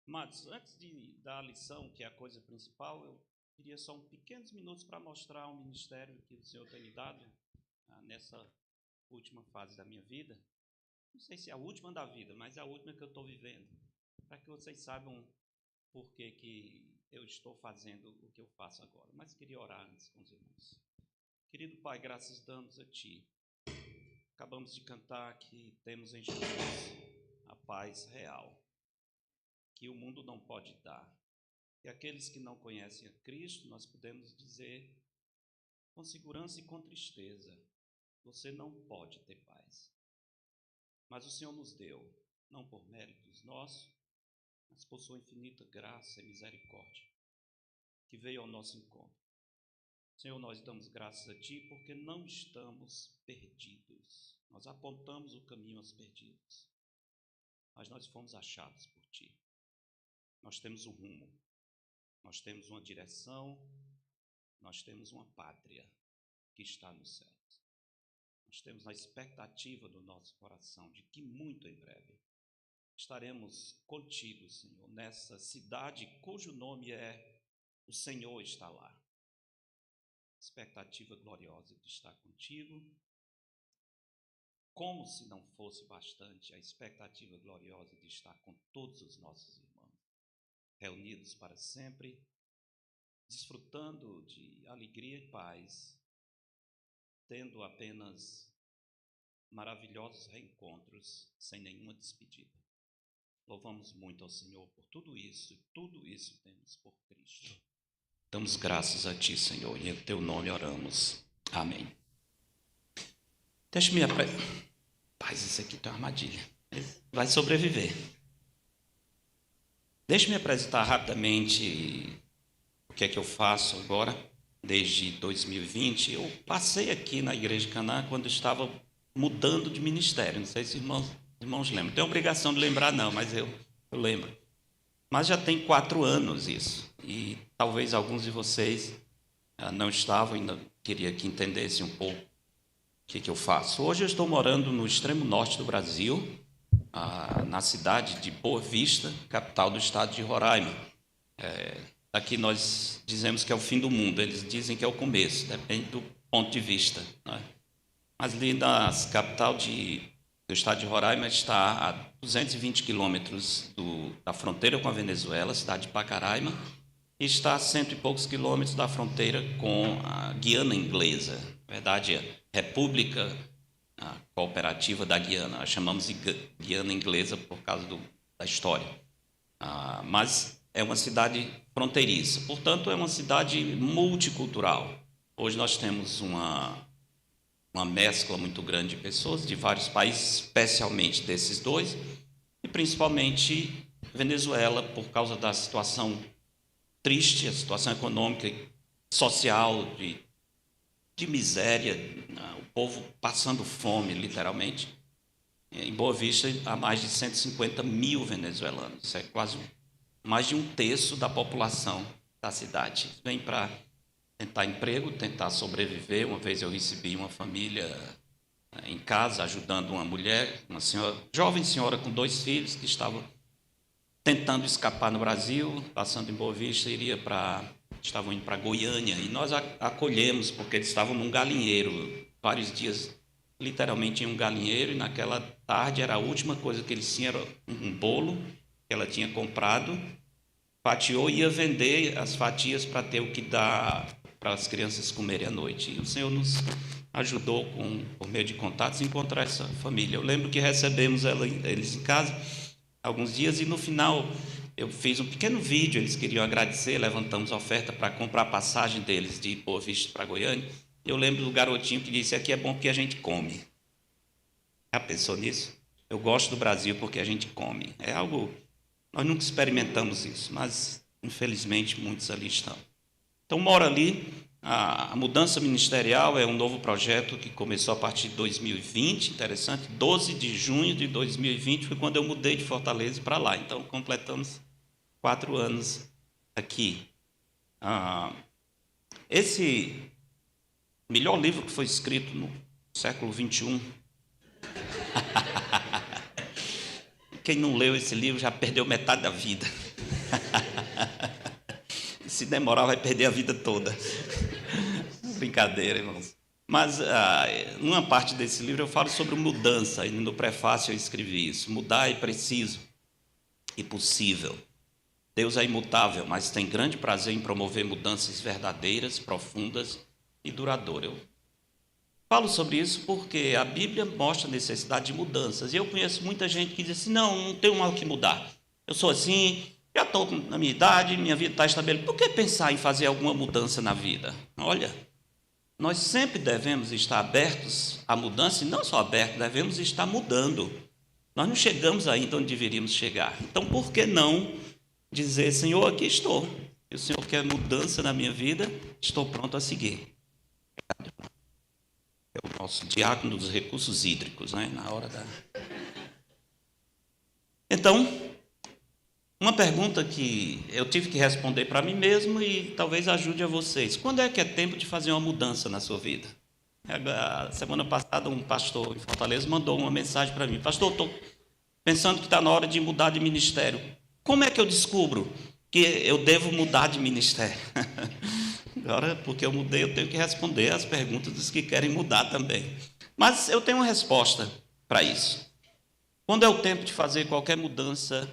Matos, antes de dar a lição, que é a coisa principal, eu queria só pequenos minutos para mostrar o ministério que o Senhor tem me dado nessa última fase da minha vida. Não sei se é a última da vida, mas é a última que eu estou vivendo, para que vocês saibam por que eu estou fazendo o que eu faço agora. Mas queria orar antes com os irmãos. Querido Pai, graças damos a Ti. Acabamos de cantar que temos em Jesus a paz real, que o mundo não pode dar. E aqueles que não conhecem a Cristo, nós podemos dizer com segurança e com tristeza: você não pode ter paz. Mas o Senhor nos deu, não por méritos nossos, mas por sua infinita graça e misericórdia, que veio ao nosso encontro. Senhor, nós damos graças a Ti porque não estamos perdidos. Nós apontamos o caminho aos perdidos, mas nós fomos achados por Ti. Nós temos um rumo, nós temos uma direção, nós temos uma pátria que está nos céus. Nós temos a expectativa do nosso coração de que muito em breve estaremos contigo, Senhor, nessa cidade cujo nome é o Senhor está lá. Expectativa gloriosa de estar contigo. Como se não fosse bastante a expectativa gloriosa de estar com todos os nossos irmãos, reunidos para sempre, desfrutando de alegria e paz, tendo apenas maravilhosos reencontros, sem nenhuma despedida. Louvamos muito ao Senhor por tudo isso, e tudo isso temos por Cristo. Damos graças a Ti, Senhor, e em Teu nome oramos. Amém. Deixa-me Paz, isso aqui tem uma armadilha. Vai sobreviver. Deixa-me apresentar rapidamente o que é que eu faço agora, desde 2020. Eu passei aqui na Igreja de Canaã quando estava mudando de ministério. Não sei se irmãos lembram. Não tenho obrigação de lembrar, não, mas eu lembro. Mas já tem 4 anos isso. E talvez alguns de vocês não estavam, ainda queria que entendessem um pouco o que eu faço. Hoje eu estou morando no extremo norte do Brasil, na cidade de Boa Vista, capital do estado de Roraima. Aqui nós dizemos que é o fim do mundo, eles dizem que é o começo, depende do ponto de vista, né? Mas ali na capital do estado de Roraima está a 220 quilômetros da fronteira com a Venezuela, cidade de Pacaraima, e está a 100 e poucos quilômetros da fronteira com a Guiana Inglesa, na verdade, a República Cooperativa da Guiana. A chamamos de Guiana Inglesa por causa da história. Mas é uma cidade fronteiriça, portanto, é uma cidade multicultural. Hoje nós temos uma mescla muito grande de pessoas de vários países, especialmente desses dois, e principalmente Venezuela, por causa da situação triste, a situação econômica e social, de miséria, o povo passando fome, literalmente. Em Boa Vista, há mais de 150 mil venezuelanos, isso é quase mais de 1/3 da população da cidade. Vem para tentar emprego, tentar sobreviver. Uma vez eu recebi uma família em casa, ajudando uma mulher, uma senhora, jovem senhora com 2 filhos, que estava tentando escapar no Brasil, passando em Boa Vista, estavam indo para Goiânia, e nós acolhemos, porque eles estavam num galinheiro, vários dias, literalmente em um galinheiro, e naquela tarde era a última coisa que eles tinham, era um bolo que ela tinha comprado, fatiou e ia vender as fatias para ter o que dar para as crianças comerem à noite. E o Senhor nos ajudou, por meio de contatos, a encontrar essa família. Eu lembro que recebemos eles em casa alguns dias, e no final eu fiz um pequeno vídeo, eles queriam agradecer, levantamos a oferta para comprar a passagem deles de Boa Vista para Goiânia. Eu lembro do garotinho que disse: aqui é bom porque a gente come. Já pensou nisso? Eu gosto do Brasil porque a gente come. É algo, nós nunca experimentamos isso, mas infelizmente muitos ali estão. Então moro ali. A mudança ministerial é um novo projeto que começou a partir de 2020, interessante. 12 de junho de 2020 foi quando eu mudei de Fortaleza para lá. Então completamos 4 anos aqui. Esse melhor livro que foi escrito no século 21. Quem não leu esse livro já perdeu metade da vida. Se demorar, vai perder a vida toda. Brincadeira, irmãos. Mas numa parte desse livro eu falo sobre mudança, e no prefácio eu escrevi isso. Mudar é preciso e possível. Deus é imutável, mas tem grande prazer em promover mudanças verdadeiras, profundas e duradouras. Eu falo sobre isso porque a Bíblia mostra a necessidade de mudanças. E eu conheço muita gente que diz assim, não tenho mal o que mudar. Eu sou assim, já estou na minha idade, minha vida está estabelecida. Por que pensar em fazer alguma mudança na vida? Olha, nós sempre devemos estar abertos à mudança, e não só abertos, devemos estar mudando. Nós não chegamos ainda onde deveríamos chegar. Então, por que não dizer, Senhor, aqui estou. Se o Senhor quer mudança na minha vida, estou pronto a seguir. É o nosso diácono dos recursos hídricos, né? Na hora da... Então, uma pergunta que eu tive que responder para mim mesmo e talvez ajude a vocês. Quando é que é tempo de fazer uma mudança na sua vida? A semana passada, um pastor em Fortaleza mandou uma mensagem para mim. Pastor, estou pensando que está na hora de mudar de ministério. Como é que eu descubro que eu devo mudar de ministério? Agora, porque eu mudei, eu tenho que responder as perguntas dos que querem mudar também. Mas eu tenho uma resposta para isso. Quando é o tempo de fazer qualquer mudança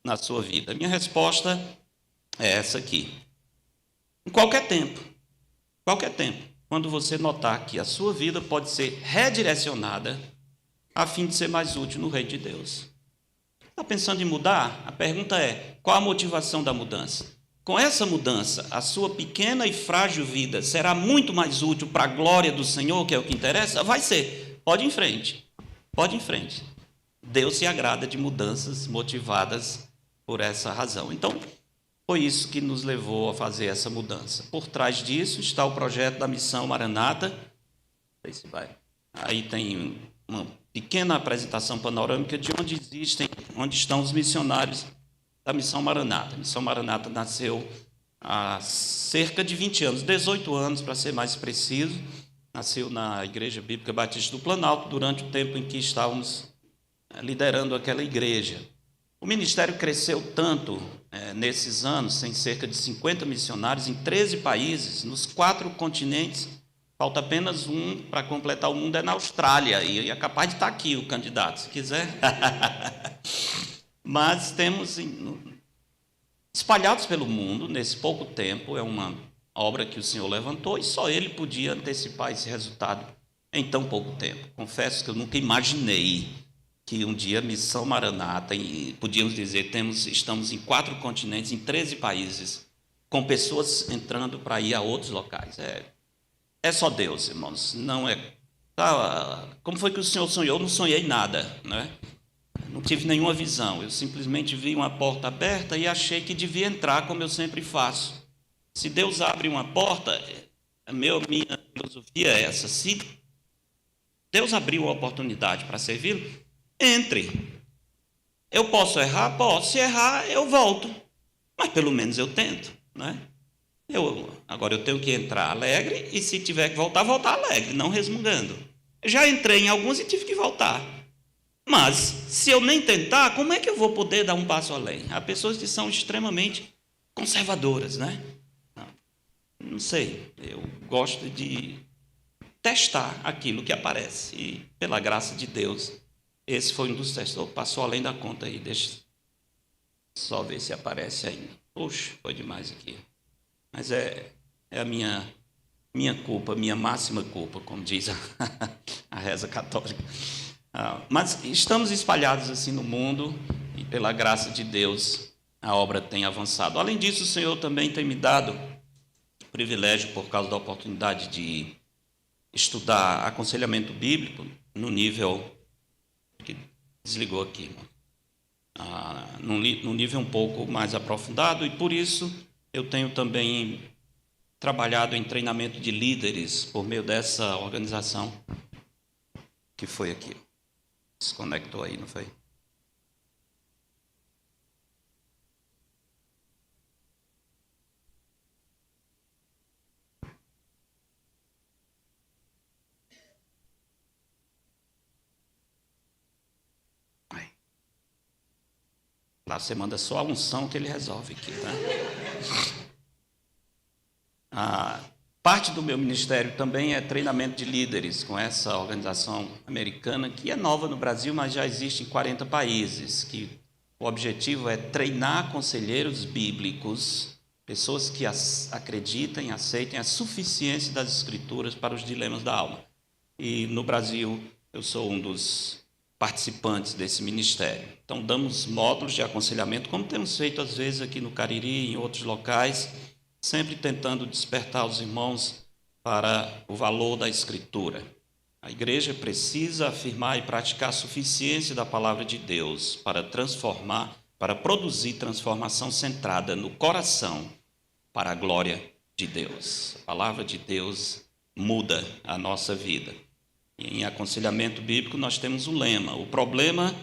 na sua vida? A minha resposta é essa aqui. Em qualquer tempo. Qualquer tempo. Quando você notar que a sua vida pode ser redirecionada a fim de ser mais útil no reino de Deus. Está pensando em mudar? A pergunta é, qual a motivação da mudança? Com essa mudança, a sua pequena e frágil vida será muito mais útil para a glória do Senhor, que é o que interessa? Vai ser. Pode ir em frente. Pode ir em frente. Deus se agrada de mudanças motivadas por essa razão. Então, foi isso que nos levou a fazer essa mudança. Por trás disso está o projeto da Missão Maranata. Não sei se vai. Aí tem uma pequena apresentação panorâmica de onde estão os missionários da Missão Maranata. A Missão Maranata nasceu há cerca de 20 anos, 18 anos para ser mais preciso. Nasceu na Igreja Bíblica Batista do Planalto, durante o tempo em que estávamos liderando aquela igreja. O ministério cresceu tanto nesses anos, em cerca de 50 missionários em 13 países, nos 4 continentes. Falta apenas um para completar o mundo, é na Austrália, e é capaz de estar aqui o candidato, se quiser. Mas temos espalhados pelo mundo, nesse pouco tempo, é uma obra que o Senhor levantou, e só Ele podia antecipar esse resultado em tão pouco tempo. Confesso que eu nunca imaginei que um dia a Missão Maranata, e podíamos dizer, estamos em 4 continentes, em 13 países, com pessoas entrando para ir a outros locais. É só Deus, irmãos, não é... como foi que o Senhor sonhou? Eu não sonhei nada, né? Não tive nenhuma visão, eu simplesmente vi uma porta aberta e achei que devia entrar, como eu sempre faço. Se Deus abre uma porta, minha filosofia é essa, se Deus abriu uma oportunidade para servi-lo, entre. Eu posso errar? Posso. Se errar, eu volto. Mas pelo menos eu tento, né? Agora eu tenho que entrar alegre e se tiver que voltar, voltar alegre, não resmungando. Eu já entrei em alguns e tive que voltar. Mas se eu nem tentar, como é que eu vou poder dar um passo além? Há pessoas que são extremamente conservadoras, né? Não sei, eu gosto de testar aquilo que aparece. E pela graça de Deus, esse foi um dos testes. Passou além da conta aí, deixa só ver se aparece ainda. Puxa, foi demais aqui. Mas é a minha culpa, minha máxima culpa, como diz a reza católica. Mas estamos espalhados assim no mundo e pela graça de Deus a obra tem avançado. Além disso, o Senhor também tem me dado o privilégio, por causa da oportunidade de estudar aconselhamento bíblico no nível que desligou aqui, num nível um pouco mais aprofundado, e por isso eu tenho também trabalhado em treinamento de líderes por meio dessa organização que foi aqui. Desconectou aí, não foi? Lá você manda só a unção que ele resolve aqui, né? Parte do meu ministério também é treinamento de líderes com essa organização americana, que é nova no Brasil, mas já existe em 40 países, que o objetivo é treinar conselheiros bíblicos, pessoas que acreditem, aceitem a suficiência das Escrituras para os dilemas da alma. E no Brasil eu sou um dos participantes desse ministério. Então damos módulos de aconselhamento, como temos feito às vezes aqui no Cariri e em outros locais, sempre tentando despertar os irmãos para o valor da Escritura. A igreja precisa afirmar e praticar a suficiência da palavra de Deus para transformar, para produzir transformação centrada no coração para a glória de Deus. A palavra de Deus muda a nossa vida. E em aconselhamento bíblico nós temos um lema: o problema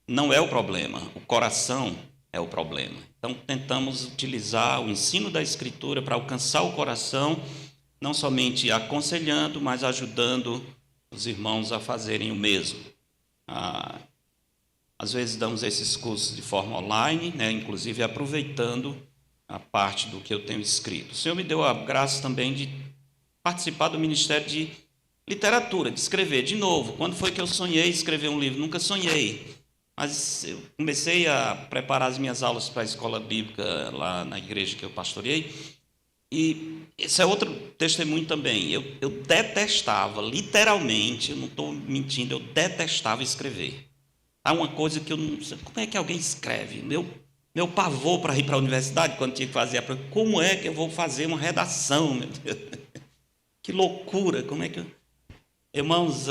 não é o problema, o coração é o problema. Então tentamos utilizar o ensino da Escritura para alcançar o coração, não somente aconselhando, mas ajudando os irmãos a fazerem o mesmo. Às vezes damos esses cursos de forma online, né, inclusive aproveitando a parte do que eu tenho escrito. O Senhor me deu a graça também de participar do ministério de literatura, de escrever. De novo, quando foi que eu sonhei escrever um livro? Nunca sonhei. Mas eu comecei a preparar as minhas aulas para a escola bíblica lá na igreja que eu pastoreei. E esse é outro testemunho também. Eu detestava, literalmente, eu não estou mentindo, eu detestava escrever. Há uma coisa que eu não sei, como é que alguém escreve? Meu pavor para ir para a universidade, quando tinha que fazer a prova, como é que eu vou fazer uma redação, meu Deus? Que loucura, como é que eu... Irmãos,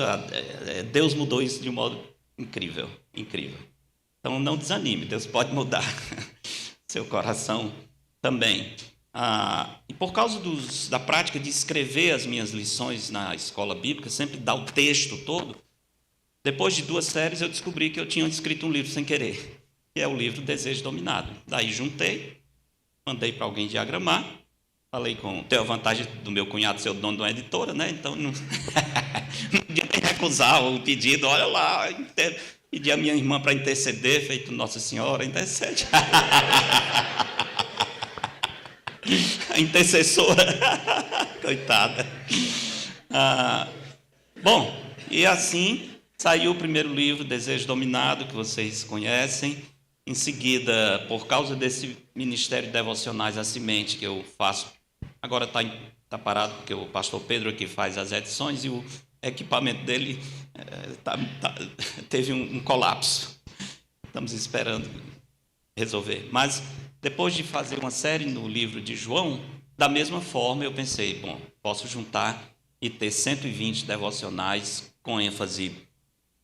Deus mudou isso de um modo incrível, incrível. Então não desanime, Deus pode mudar seu coração também. E por causa da prática de escrever as minhas lições na escola bíblica, sempre dar o texto todo, depois de 2 séries eu descobri que eu tinha escrito um livro sem querer, que é o livro Desejo Dominado. Daí juntei, mandei para alguém diagramar, falei tenho a vantagem do meu cunhado ser o dono de uma editora, né? Então não podia nem recusar o pedido, olha lá, pedi a minha irmã para interceder, feito Nossa Senhora, intercede. A intercessora, coitada. Bom, e assim saiu o primeiro livro, Desejo Dominado, que vocês conhecem. Em seguida, por causa desse ministério de devocionais, a semente que eu faço, agora está parado porque o pastor Pedro aqui faz as edições e o equipamento dele teve um colapso. Estamos esperando resolver. Mas depois de fazer uma série no livro de João, da mesma forma eu pensei, bom, posso juntar e ter 120 devocionais com ênfase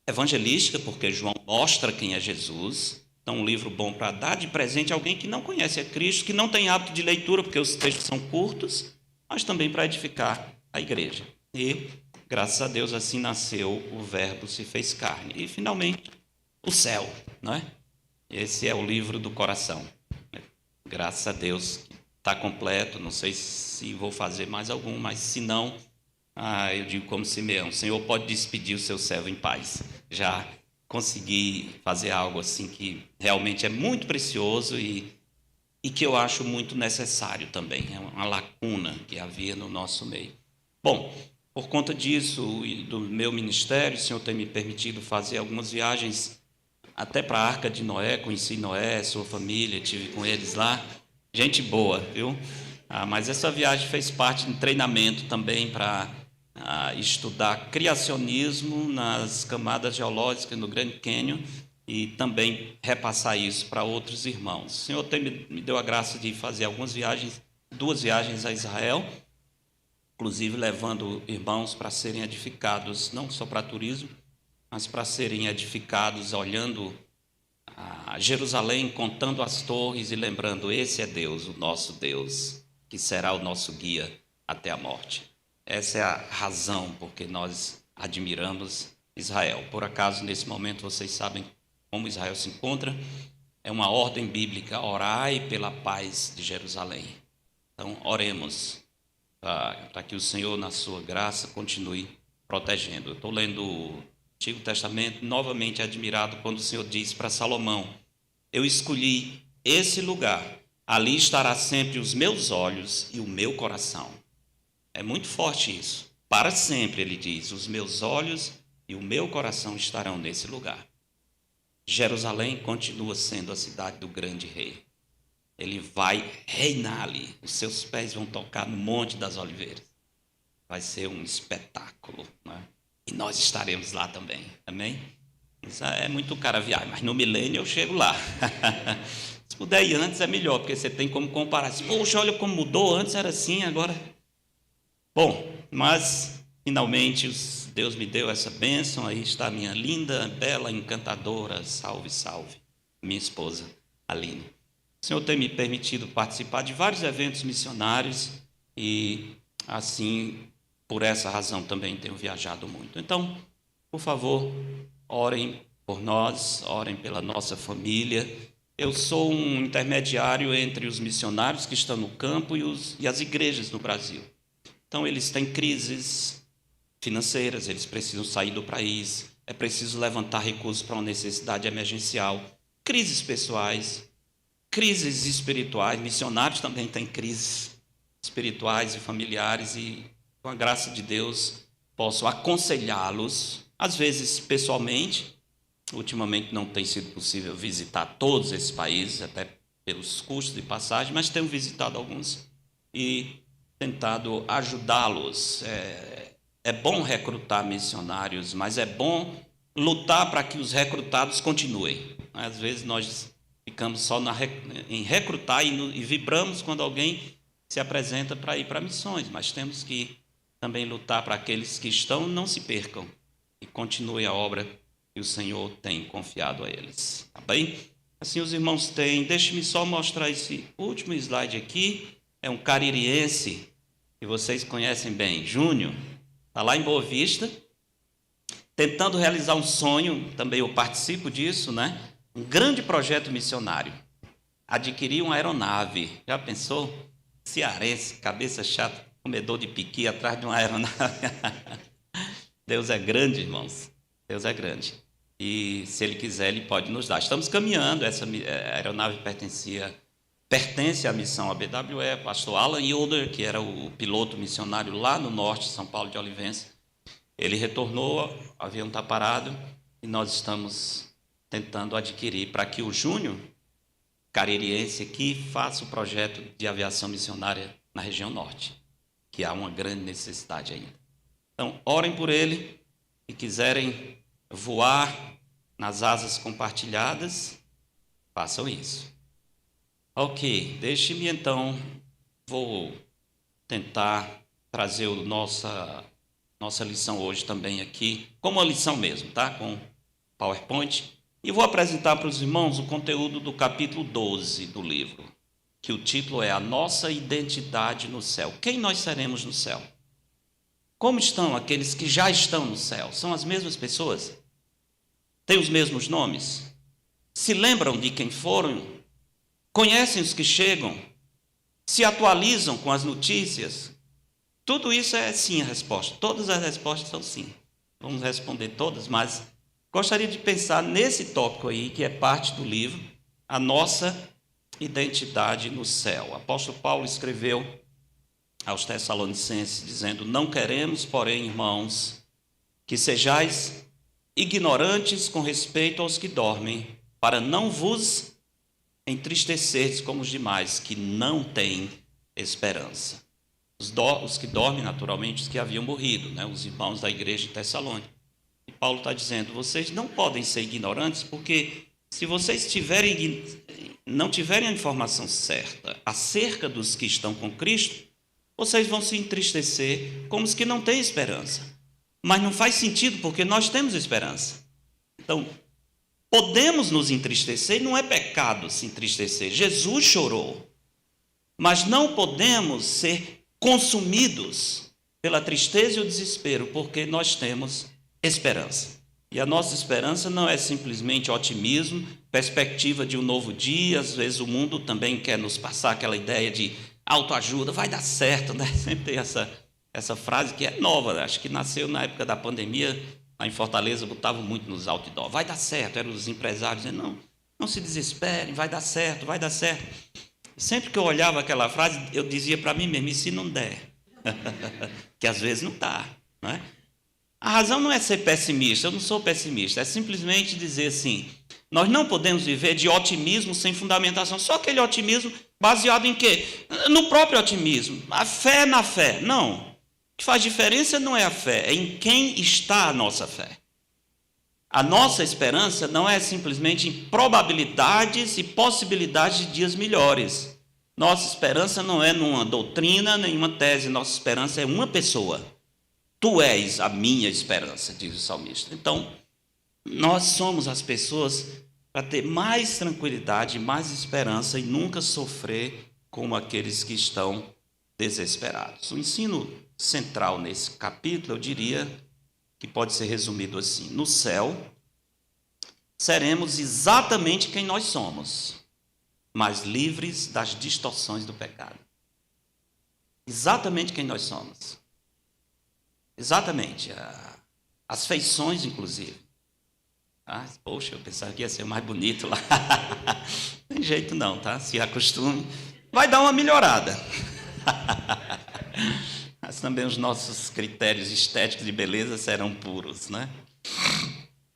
evangelística, porque João mostra quem é Jesus. Então, um livro bom para dar de presente a alguém que não conhece a Cristo, que não tem hábito de leitura, porque os textos são curtos, mas também para edificar a igreja. E, graças a Deus, assim nasceu o Verbo se fez carne. E, finalmente, o céu, não é? Esse é o livro do coração. Graças a Deus, está completo. Não sei se vou fazer mais algum, mas se não, eu digo como Simeão: o Senhor pode despedir o seu servo em paz. Já consegui fazer algo assim que realmente é muito precioso e que eu acho muito necessário também. É uma lacuna que havia no nosso meio. Bom, por conta disso e do meu ministério, o Senhor tem me permitido fazer algumas viagens até para a Arca de Noé. Conheci Noé, sua família, estive com eles lá. Gente boa, viu? Mas essa viagem fez parte de um treinamento também para estudar criacionismo nas camadas geológicas no Grand Canyon e também repassar isso para outros irmãos. O Senhor me deu a graça de fazer algumas viagens, 2 viagens a Israel, inclusive levando irmãos para serem edificados, não só para turismo, mas para serem edificados olhando a Jerusalém, contando as torres e lembrando: esse é Deus, o nosso Deus, que será o nosso guia até a morte. Essa é a razão por que nós admiramos Israel. Por acaso, nesse momento, vocês sabem como Israel se encontra? É uma ordem bíblica: orai pela paz de Jerusalém. Então, oremos para que o Senhor, na sua graça, continue protegendo. Eu estou lendo o Antigo Testamento, novamente admirado quando o Senhor diz para Salomão: eu escolhi esse lugar. Ali estará sempre os meus olhos e o meu coração. É muito forte isso. Para sempre, ele diz, os meus olhos e o meu coração estarão nesse lugar. Jerusalém continua sendo a cidade do grande rei. Ele vai reinar ali. Os seus pés vão tocar no Monte das Oliveiras. Vai ser um espetáculo, né? E nós estaremos lá também. Amém? Isso é muito cara a viagem, mas no milênio eu chego lá. Se puder ir antes é melhor, porque você tem como comparar. Poxa, olha como mudou, antes era assim, agora... Bom, mas finalmente Deus me deu essa bênção. Aí está a minha linda, bela, encantadora, salve, salve, minha esposa, Aline. O Senhor tem me permitido participar de vários eventos missionários e, assim, por essa razão também tenho viajado muito. Então, por favor, orem por nós, orem pela nossa família. Eu sou um intermediário entre os missionários que estão no campo e as igrejas no Brasil. Então, eles têm crises financeiras, eles precisam sair do país, é preciso levantar recursos para uma necessidade emergencial, crises pessoais, crises espirituais. Missionários também têm crises espirituais e familiares e, com a graça de Deus, posso aconselhá-los, às vezes pessoalmente. Ultimamente não tem sido possível visitar todos esses países, até pelos custos de passagem, mas tenho visitado alguns e tentado ajudá-los. É bom recrutar missionários, mas é bom lutar para que os recrutados continuem. Às vezes nós ficamos só em recrutar e vibramos quando alguém se apresenta para ir para missões, mas temos que também lutar para aqueles que estão não se percam e continuem a obra que o Senhor tem confiado a eles. Tá bem? Assim os irmãos têm. Deixe-me só mostrar esse último slide aqui. É um caririense que vocês conhecem bem, Júnior. Está lá em Boa Vista, tentando realizar um sonho, também eu participo disso, né? Um grande projeto missionário. Adquirir uma aeronave. Já pensou? Cearense, cabeça chata, comedor de piqui atrás de uma aeronave. Deus é grande, irmãos. Deus é grande. E se Ele quiser, Ele pode nos dar. Estamos caminhando. Essa aeronave pertence à missão ABWE. Pastor Alan Yoder, que era o piloto missionário lá no norte de São Paulo de Olivença, ele retornou, o avião está parado, e nós estamos tentando adquirir para que o Júnior, caririense aqui, faça o projeto de aviação missionária na região norte, que há uma grande necessidade ainda. Então, orem por ele, se quiserem voar nas asas compartilhadas, façam isso. Ok, deixe-me então, vou tentar trazer a nossa lição hoje também aqui, como uma lição mesmo, tá? Com PowerPoint. E vou apresentar para os irmãos o conteúdo do capítulo 12 do livro, que o título é A Nossa Identidade no Céu. Quem nós seremos no céu? Como estão aqueles que já estão no céu? São as mesmas pessoas? Têm os mesmos nomes? Se lembram de quem foram? Conhecem os que chegam? Se atualizam com as notícias? Tudo isso é sim a resposta. Todas as respostas são sim. Vamos responder todas, mas gostaria de pensar nesse tópico aí, que é parte do livro, a nossa identidade no céu. O apóstolo Paulo escreveu aos Tessalonicenses, dizendo: não queremos, porém, irmãos, que sejais ignorantes com respeito aos que dormem, para não vos entristecerdes como os demais, que não têm esperança. Os que dormem, naturalmente, os que haviam morrido, né? Os irmãos da igreja de Tessalônica. E Paulo está dizendo: vocês não podem ser ignorantes, porque se vocês não tiverem a informação certa acerca dos que estão com Cristo, vocês vão se entristecer como os que não têm esperança. Mas não faz sentido, porque nós temos esperança. Então, podemos nos entristecer, não é pecado se entristecer. Jesus chorou. Mas não podemos ser consumidos pela tristeza e o desespero, porque nós temos esperança. E a nossa esperança não é simplesmente otimismo, perspectiva de um novo dia. Às vezes o mundo também quer nos passar aquela ideia de autoajuda, vai dar certo, né? Sempre tem essa frase que é nova, né? Acho que nasceu na época da pandemia, lá em Fortaleza botavam muito nos outdoors, vai dar certo, eram os empresários dizendo: não, Não se desesperem, vai dar certo, vai dar certo. Sempre que eu olhava aquela frase, eu dizia para mim mesmo, e se não der? Que às vezes não dá, não é? A razão não é ser pessimista, eu não sou pessimista, é simplesmente dizer assim, nós não podemos viver de otimismo sem fundamentação, só aquele otimismo baseado em quê? No próprio otimismo, a fé na fé. Não, o que faz diferença não é a fé, é em quem está a nossa fé. A nossa esperança não é simplesmente em probabilidades e possibilidades de dias melhores. Nossa esperança não é numa doutrina, nenhuma tese, nossa esperança é uma pessoa. Tu és a minha esperança, diz o salmista. Então, nós somos as pessoas para ter mais tranquilidade, mais esperança e nunca sofrer como aqueles que estão desesperados. O ensino central nesse capítulo, eu diria que pode ser resumido assim: no céu, seremos exatamente quem nós somos, mas livres das distorções do pecado. Exatamente quem nós somos. Exatamente. As feições, inclusive. Poxa, eu pensava que ia ser mais bonito lá. Não tem jeito não, tá? Se acostume. Vai dar uma melhorada. Mas também os nossos critérios estéticos de beleza serão puros, né?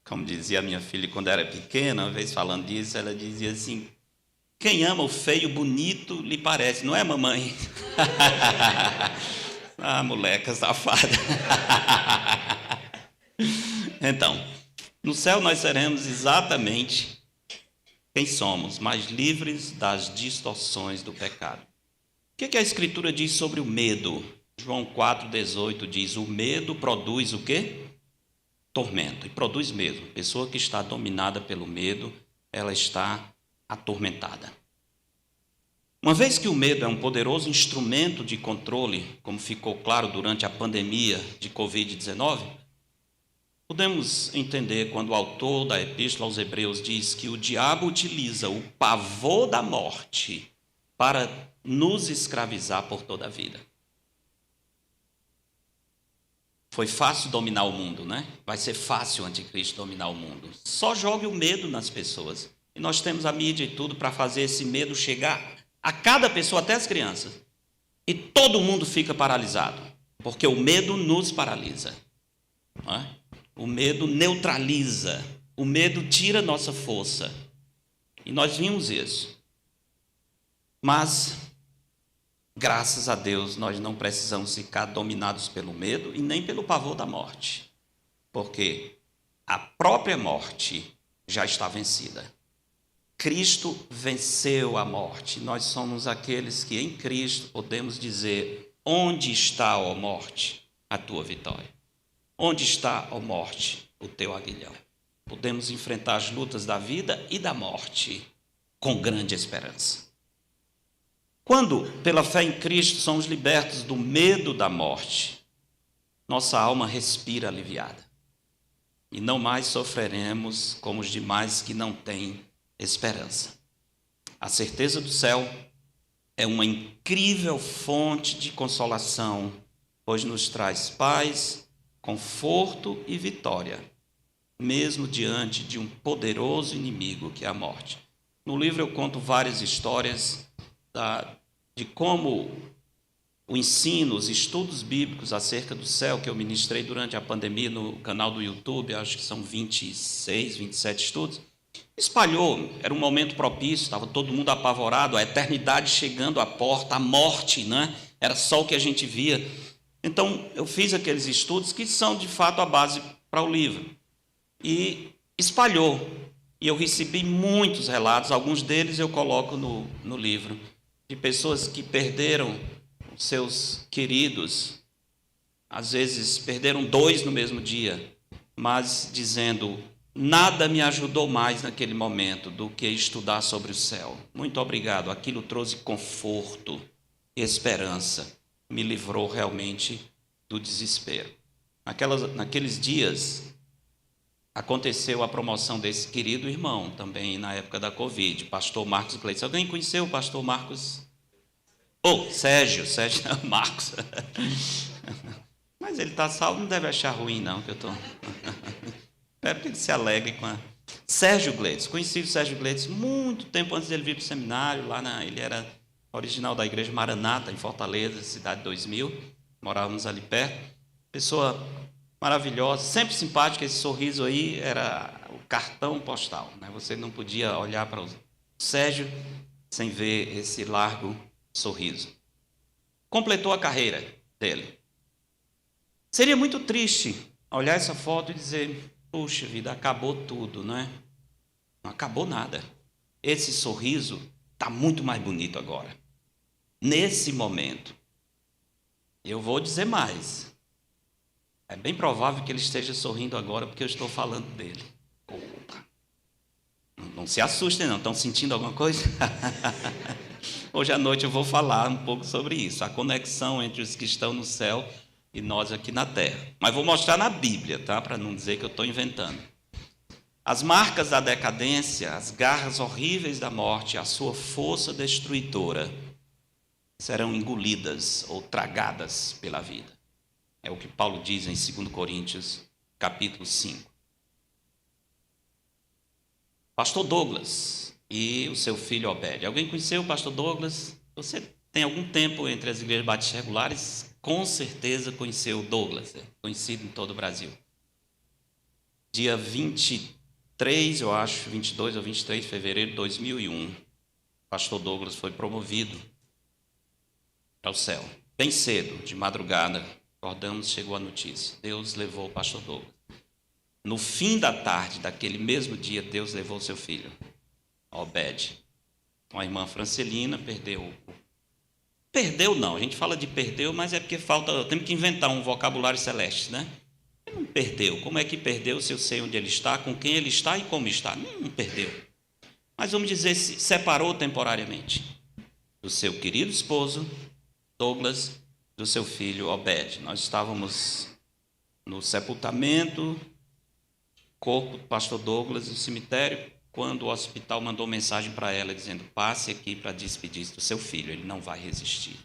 Como dizia a minha filha quando era pequena, uma vez falando disso, ela dizia assim: quem ama o feio, bonito lhe parece, não é, mamãe? Moleca safada. Então, no céu nós seremos exatamente quem somos, mas livres das distorções do pecado. O que a Escritura diz sobre o medo? João 4,18 diz: o medo produz o quê? Tormento. E produz mesmo. Pessoa que está dominada pelo medo, ela está atormentada. Uma vez que o medo é um poderoso instrumento de controle, como ficou claro durante a pandemia de Covid-19, podemos entender quando o autor da Epístola aos Hebreus diz que o diabo utiliza o pavor da morte para nos escravizar por toda a vida. Foi fácil dominar o mundo, né? Vai ser fácil o anticristo dominar o mundo. Só jogue o medo nas pessoas. E nós temos a mídia e tudo para fazer esse medo chegar a cada pessoa, até as crianças. E todo mundo fica paralisado, porque o medo nos paralisa. Não é? O medo neutraliza, o medo tira nossa força. E nós vimos isso. Mas, graças a Deus, nós não precisamos ficar dominados pelo medo e nem pelo pavor da morte, porque a própria morte já está vencida. Cristo venceu a morte. Nós somos aqueles que em Cristo podemos dizer: onde está, ó morte, a tua vitória? Onde está, ó morte, o teu aguilhão? Podemos enfrentar as lutas da vida e da morte com grande esperança. Quando, pela fé em Cristo, somos libertos do medo da morte, nossa alma respira aliviada. E não mais sofreremos como os demais que não têm esperança. A certeza do céu é uma incrível fonte de consolação, pois nos traz paz, conforto e vitória, mesmo diante de um poderoso inimigo que é a morte. No livro eu conto várias histórias de como o ensino, os estudos bíblicos acerca do céu que eu ministrei durante a pandemia no canal do YouTube, acho que são 26, 27 estudos, espalhou. Era um momento propício, estava todo mundo apavorado, a eternidade chegando à porta, a morte, né? Era só o que a gente via. Então, eu fiz aqueles estudos que são, de fato, a base para o livro. E espalhou. E eu recebi muitos relatos, alguns deles eu coloco no livro, de pessoas que perderam seus queridos, às vezes perderam 2 no mesmo dia, mas dizendo: nada me ajudou mais naquele momento do que estudar sobre o céu. Muito obrigado, aquilo trouxe conforto e esperança, me livrou realmente do desespero. Naqueles dias, aconteceu a promoção desse querido irmão, também na época da Covid, pastor Marcos Gleice. Alguém conheceu o pastor Marcos? Sérgio não, Marcos. Mas ele está salvo, não deve achar ruim não, que eu estou... Espero que ele se alegre com Sérgio Gleitz, conheci o Sérgio Gleitz muito tempo antes dele vir para o seminário, ele era original da Igreja Maranata, em Fortaleza, cidade 2000, morávamos ali perto, pessoa maravilhosa, sempre simpática, esse sorriso aí era o cartão postal, né? Você não podia olhar para o Sérgio sem ver esse largo sorriso. Completou a carreira dele. Seria muito triste olhar essa foto e dizer, puxa vida, acabou tudo, não é? Não acabou nada. Esse sorriso está muito mais bonito agora. Nesse momento. Eu vou dizer mais. É bem provável que ele esteja sorrindo agora porque eu estou falando dele. Opa. Não se assustem não, estão sentindo alguma coisa? Hoje à noite eu vou falar um pouco sobre isso, a conexão entre os que estão no céu e nós aqui na terra. Mas vou mostrar na Bíblia, tá? Para não dizer que eu estou inventando. As marcas da decadência, as garras horríveis da morte, a sua força destruidora serão engolidas ou tragadas pela vida. É o que Paulo diz em 2 Coríntios, capítulo 5. Pastor Douglas e o seu filho Obed. Alguém conheceu o pastor Douglas? Você tem algum tempo entre as igrejas batistas regulares, com certeza conheceu o Douglas, conhecido em todo o Brasil. Dia 23, eu acho, 22 ou 23 de fevereiro de 2001, pastor Douglas foi promovido ao céu. Bem cedo, de madrugada, acordamos, chegou a notícia. Deus levou o pastor Douglas. No fim da tarde daquele mesmo dia, Deus levou seu filho, Obed. A irmã Francelina perdeu. Perdeu não, a gente fala de perdeu, mas é porque temos que inventar um vocabulário celeste, né? Ele não perdeu. Como é que perdeu se eu sei onde ele está, com quem ele está e como está? Não perdeu. Mas vamos dizer, se separou temporariamente do seu querido esposo, Douglas, do seu filho Obed. Nós estávamos no sepultamento, corpo do pastor Douglas no cemitério, quando o hospital mandou mensagem para ela dizendo, passe aqui para despedir-se do seu filho, ele não vai resistir.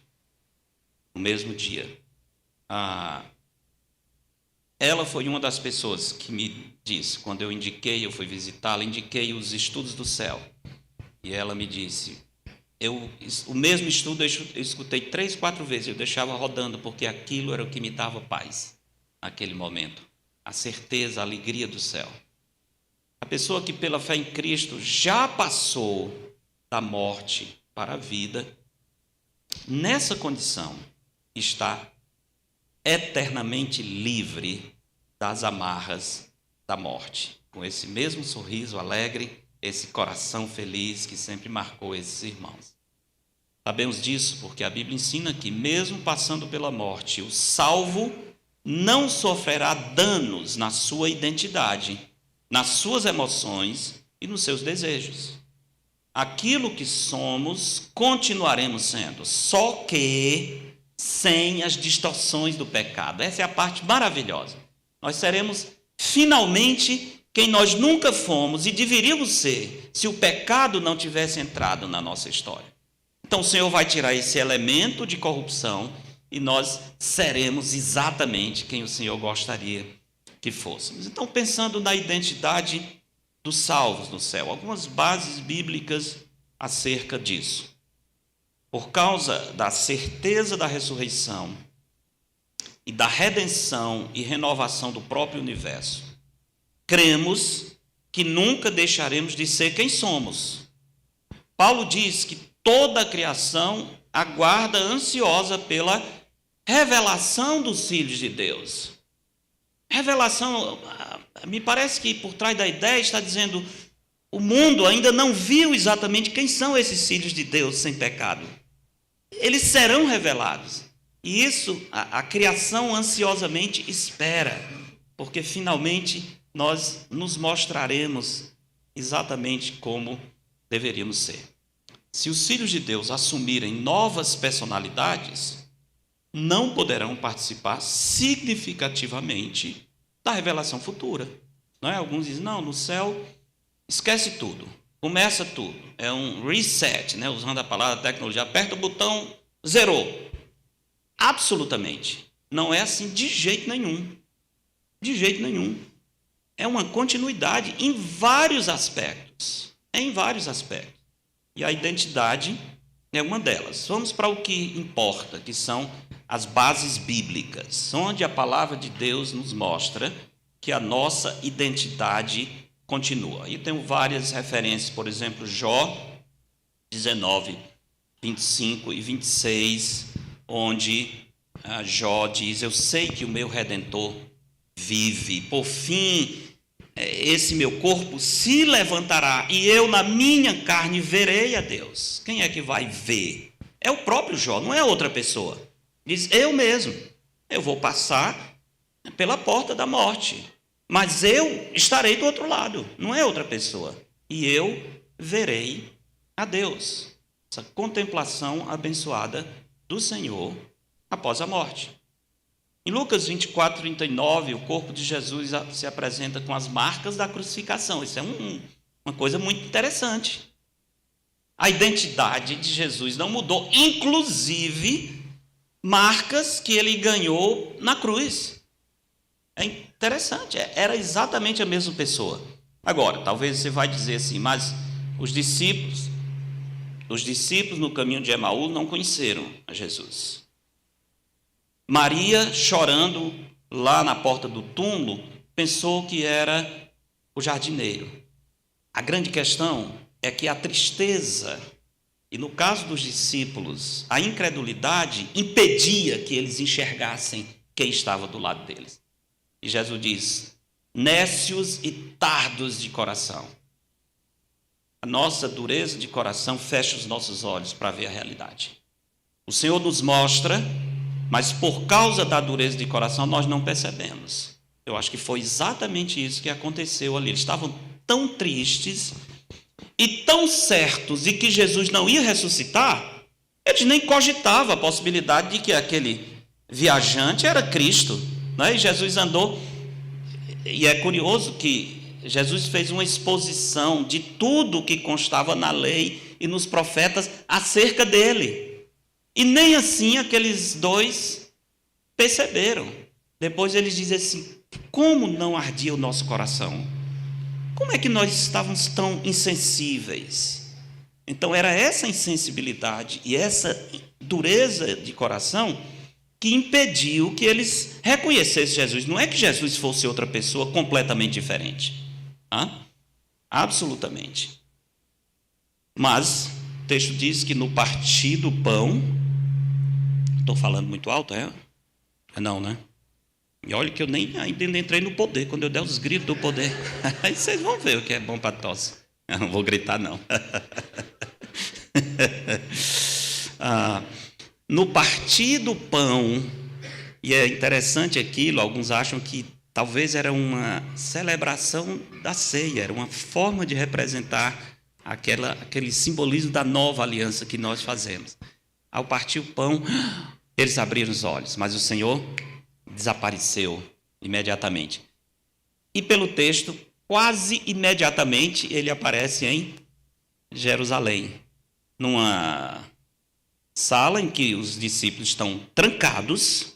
No mesmo dia, ela foi uma das pessoas que me disse, quando eu fui visitá-la, indiquei os estudos do céu, e ela me disse, o mesmo estudo eu escutei 3, 4 vezes, eu deixava rodando, porque aquilo era o que me dava paz, naquele momento, a certeza, a alegria do céu. A pessoa que pela fé em Cristo já passou da morte para a vida, nessa condição está eternamente livre das amarras da morte. Com esse mesmo sorriso alegre, esse coração feliz que sempre marcou esses irmãos. Sabemos disso porque a Bíblia ensina que mesmo passando pela morte, o salvo não sofrerá danos na sua identidade, nas suas emoções e nos seus desejos. Aquilo que somos, continuaremos sendo, só que sem as distorções do pecado. Essa é a parte maravilhosa. Nós seremos finalmente quem nós nunca fomos e deveríamos ser, se o pecado não tivesse entrado na nossa história. Então o Senhor vai tirar esse elemento de corrupção e nós seremos exatamente quem o Senhor gostaria que fôssemos. Então, pensando na identidade dos salvos no céu, algumas bases bíblicas acerca disso. Por causa da certeza da ressurreição e da redenção e renovação do próprio universo, cremos que nunca deixaremos de ser quem somos. Paulo diz que toda a criação aguarda ansiosa pela revelação dos filhos de Deus. Revelação, me parece que por trás da ideia está dizendo, o mundo ainda não viu exatamente quem são esses filhos de Deus sem pecado. Eles serão revelados. E isso a criação ansiosamente espera, porque finalmente nós nos mostraremos exatamente como deveríamos ser. Se os filhos de Deus assumirem novas personalidades, não poderão participar significativamente da revelação futura. Não é? Alguns dizem, não, no céu esquece tudo, começa tudo. É um reset, né? Usando a palavra tecnologia, aperta o botão, zerou. Absolutamente. Não é assim de jeito nenhum. De jeito nenhum. é uma continuidade em vários aspectos. Em vários aspectos. E a identidade é uma delas. Vamos para o que importa, que são as bases bíblicas, onde a palavra de Deus nos mostra que a nossa identidade continua. E tenho várias referências, por exemplo, Jó 19, 25 e 26, onde Jó diz: eu sei que o meu Redentor vive, por fim esse meu corpo se levantará e eu na minha carne verei a Deus. Quem é que vai ver? É o próprio Jó, não é outra pessoa. Diz: eu mesmo, eu vou passar pela porta da morte, mas eu estarei do outro lado, não é outra pessoa, e eu verei a Deus. Essa contemplação abençoada do Senhor após a morte. Em Lucas 24, 39, o corpo de Jesus se apresenta com as marcas da crucificação. Isso é uma coisa muito interessante. A identidade de Jesus não mudou, inclusive marcas que ele ganhou na cruz. É interessante, era exatamente a mesma pessoa. Agora, talvez você vai dizer assim, mas os discípulos no caminho de Emaú não conheceram a Jesus. Maria, chorando lá na porta do túmulo, pensou que era o jardineiro. A grande questão é que a tristeza, e no caso dos discípulos, a incredulidade impedia que eles enxergassem quem estava do lado deles. E Jesus diz: nécios e tardos de coração. A nossa dureza de coração fecha os nossos olhos para ver a realidade. O Senhor nos mostra, mas por causa da dureza de coração nós não percebemos. Eu acho que foi exatamente isso que aconteceu ali. Eles estavam tão tristes e tão certos de que Jesus não ia ressuscitar, eles nem cogitavam a possibilidade de que aquele viajante era Cristo, né? E Jesus andou, e é curioso que Jesus fez uma exposição de tudo que constava na lei e nos profetas acerca dele. E nem assim aqueles dois perceberam. Depois eles dizem assim: como não ardia o nosso coração? Como é que nós estávamos tão insensíveis? Então era essa insensibilidade e essa dureza de coração que impediu que eles reconhecessem Jesus. Não é que Jesus fosse outra pessoa completamente diferente. Absolutamente. Mas o texto diz que no partir do pão... Estou falando muito alto, é? Não, né? E olha que eu nem ainda entrei no poder, quando eu der os gritos do poder. Aí vocês vão ver o que é bom para tosse. Eu não vou gritar, não. No partir do pão, e é interessante aquilo, alguns acham que talvez era uma celebração da ceia, era uma forma de representar aquele simbolismo da nova aliança que nós fazemos. Ao partir o pão, eles abriram os olhos, mas o Senhor desapareceu imediatamente. E pelo texto, quase imediatamente, ele aparece em Jerusalém, numa sala em que os discípulos estão trancados,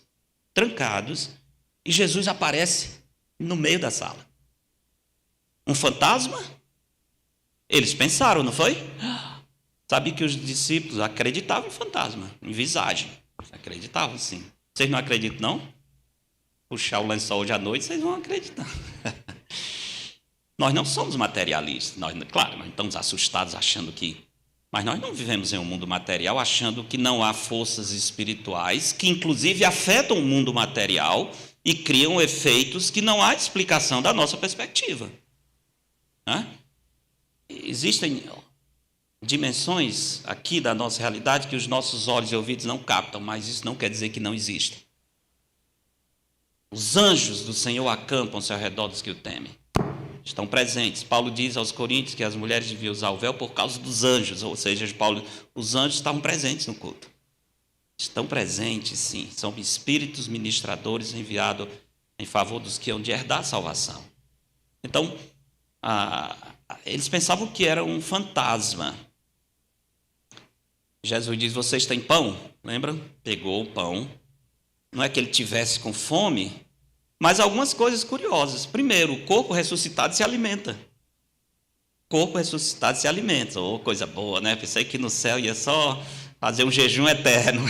e Jesus aparece no meio da sala. Um fantasma? Eles pensaram, não foi? Sabe que os discípulos acreditavam em fantasma, em visagem. Acreditavam, sim. Vocês não acreditam, não? Puxar o lençol hoje à noite, vocês vão acreditar. Nós não somos materialistas. Claro, nós estamos assustados achando que... Mas nós não vivemos em um mundo material achando que não há forças espirituais que, inclusive, afetam o mundo material e criam efeitos que não há explicação da nossa perspectiva. Existem dimensões aqui da nossa realidade que os nossos olhos e ouvidos não captam, mas isso não quer dizer que não existem. Os anjos do Senhor acampam-se ao redor dos que o temem. Estão presentes. Paulo diz aos Coríntios que as mulheres deviam usar o véu por causa dos anjos, ou seja, os anjos estavam presentes no culto. Estão presentes, sim. São espíritos ministradores enviados em favor dos que hão de herdar a salvação. Então, eles pensavam que era um fantasma. Jesus diz: vocês têm pão? Lembra? Pegou o pão. Não é que ele tivesse com fome, Mas algumas coisas curiosas. Primeiro, o corpo ressuscitado se alimenta. O corpo ressuscitado se alimenta. Oh, coisa boa, né? Pensei que no céu ia só fazer um jejum eterno.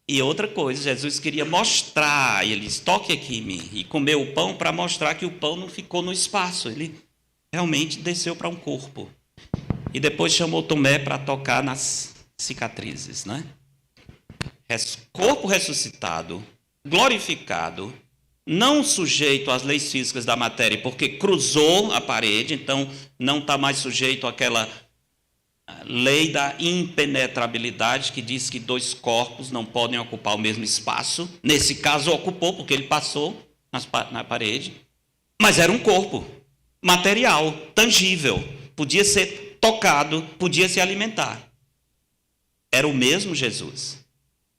E outra coisa, Jesus queria mostrar, e ele disse, toque aqui em mim, e comeu o pão para mostrar que o pão não ficou no espaço, ele realmente desceu para um corpo. E depois chamou Tomé para tocar nas cicatrizes, né? Corpo ressuscitado, glorificado, não sujeito às leis físicas da matéria, porque cruzou a parede, então não está mais sujeito àquela lei da impenetrabilidade, que diz que dois corpos não podem ocupar o mesmo espaço. Nesse caso, ocupou, porque ele passou na parede. Mas era um corpo material, tangível. Podia ser tocado, podia se alimentar. Era o mesmo Jesus.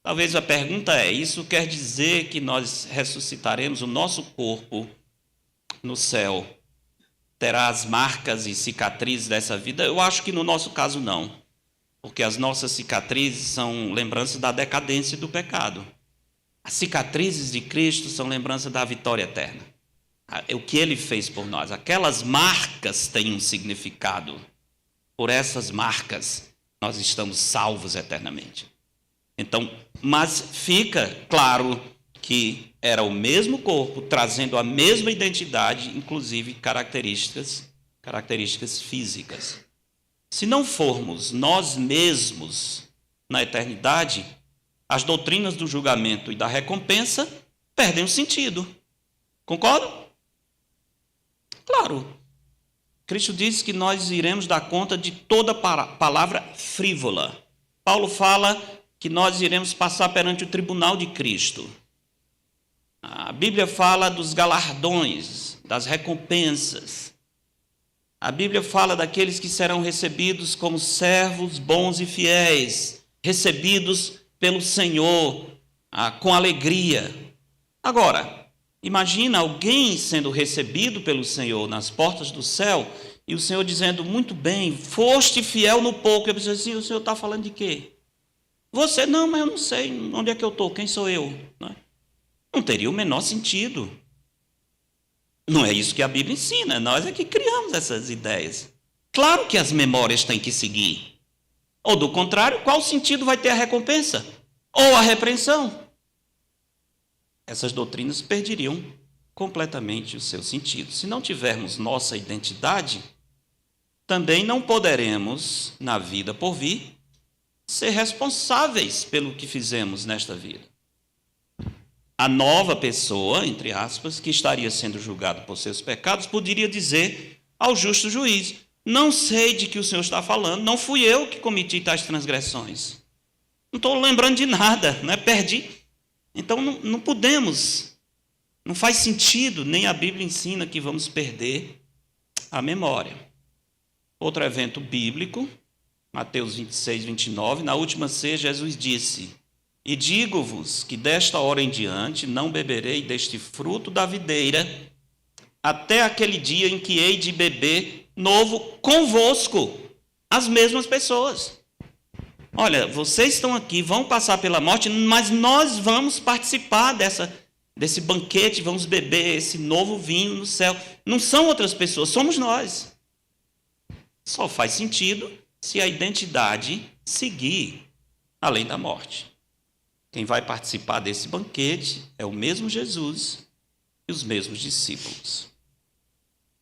Talvez a pergunta é, isso quer dizer que nós ressuscitaremos o nosso corpo no céu? Terá as marcas e cicatrizes dessa vida? Eu acho que no nosso caso não, porque as nossas cicatrizes são lembranças da decadência do pecado. As cicatrizes de Cristo são lembranças da vitória eterna. O que Ele fez por nós. Aquelas marcas têm um significado. Por essas marcas, nós estamos salvos eternamente. Então, mas fica claro que era o mesmo corpo, trazendo a mesma identidade, inclusive características físicas. Se não formos nós mesmos na eternidade, as doutrinas do julgamento e da recompensa perdem o sentido. Concordam? Claro. Cristo disse que nós iremos dar conta de toda palavra frívola. Paulo fala que nós iremos passar perante o tribunal de Cristo. A Bíblia fala dos galardões, das recompensas. A Bíblia fala daqueles que serão recebidos como servos bons e fiéis, recebidos pelo Senhor com alegria. Agora, imagina alguém sendo recebido pelo Senhor nas portas do céu e o Senhor dizendo, muito bem, foste fiel no pouco. Eu pensei assim, o Senhor está falando de quê? Você, não, mas eu não sei onde é que eu estou, quem sou eu? Não teria o menor sentido. Não é isso que a Bíblia ensina, nós é que criamos essas ideias. Claro que as memórias têm que seguir. Ou do contrário, qual sentido vai ter a recompensa? Ou a repreensão? Essas doutrinas perderiam completamente o seu sentido. Se não tivermos nossa identidade, também não poderemos, na vida por vir, ser responsáveis pelo que fizemos nesta vida. A nova pessoa, entre aspas, que estaria sendo julgada por seus pecados, poderia dizer ao justo juiz, não sei de que o Senhor está falando, não fui eu que cometi tais transgressões. Não estou lembrando de nada, né? Perdi. Então não podemos, não faz sentido, nem a Bíblia ensina que vamos perder a memória. Outro evento bíblico, Mateus 26, 29, na última ceia Jesus disse, e digo-vos que desta hora em diante não beberei deste fruto da videira, até aquele dia em que hei de beber novo convosco, as mesmas pessoas. Olha, vocês estão aqui, vão passar pela morte, mas nós vamos participar desse banquete, vamos beber esse novo vinho no céu. Não são outras pessoas, somos nós. Só faz sentido se a identidade seguir além da morte. Quem vai participar desse banquete é o mesmo Jesus e os mesmos discípulos.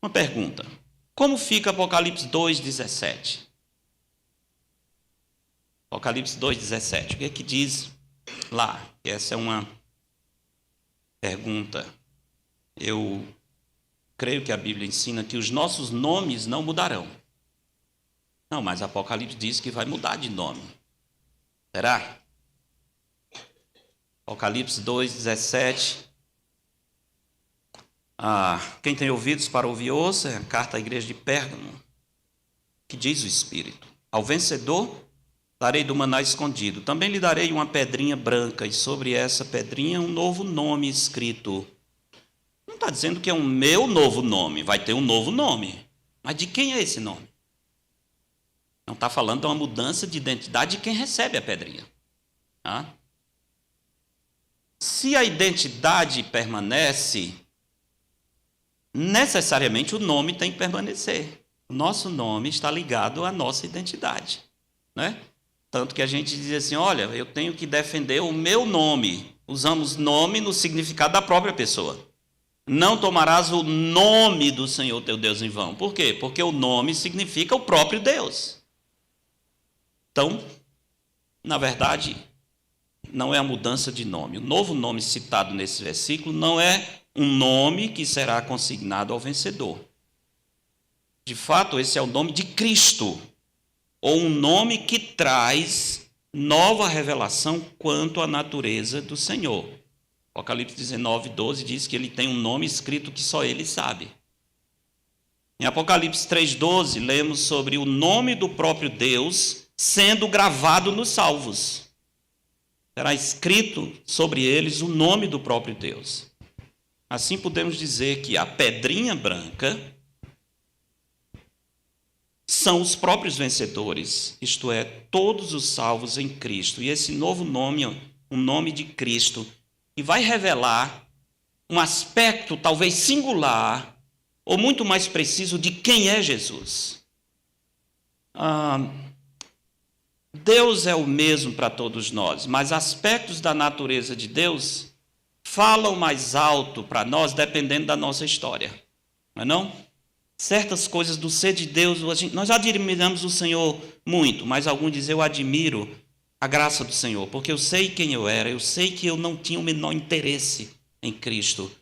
Uma pergunta. Como fica Apocalipse 2,17? Apocalipse 2,17. O que é que diz lá? Essa é uma pergunta. Eu creio que a Bíblia ensina que os nossos nomes não mudarão. Não, mas Apocalipse diz que vai mudar de nome. Será? Apocalipse 2,17. Quem tem ouvidos para ouvir, ouça. É a carta à igreja de Pérgamo. Que diz o Espírito. Ao vencedor, darei do maná escondido. Também lhe darei uma pedrinha branca, e sobre essa pedrinha um novo nome escrito. Não está dizendo que é um meu novo nome. Vai ter um novo nome. Mas de quem é esse nome? Não está falando de uma mudança de identidade de quem recebe a pedrinha. Se a identidade permanece, necessariamente o nome tem que permanecer. O nosso nome está ligado à nossa identidade, né? Tanto que a gente diz assim, olha, eu tenho que defender o meu nome. Usamos nome no significado da própria pessoa. Não tomarás o nome do Senhor teu Deus em vão. Por quê? Porque o nome significa o próprio Deus. Então, na verdade, não é a mudança de nome. O novo nome citado nesse versículo não é um nome que será consignado ao vencedor. De fato, esse é o nome de Cristo, ou um nome que traz nova revelação quanto à natureza do Senhor. Apocalipse 19, 12 diz que ele tem um nome escrito que só ele sabe. Em Apocalipse 3,12, lemos sobre o nome do próprio Deus sendo gravado nos salvos. Será escrito sobre eles o nome do próprio Deus. Assim podemos dizer que a pedrinha branca são os próprios vencedores, isto é, todos os salvos em Cristo. E esse novo nome, o nome de Cristo, que vai revelar um aspecto talvez singular, ou muito mais preciso, de quem é Jesus. Deus é o mesmo para todos nós, mas aspectos da natureza de Deus falam mais alto para nós dependendo da nossa história, não é não? Certas coisas do ser de Deus, nós admiramos o Senhor muito, mas alguns dizem, eu admiro a graça do Senhor, porque eu sei quem eu era, eu sei que eu não tinha o menor interesse em Cristo,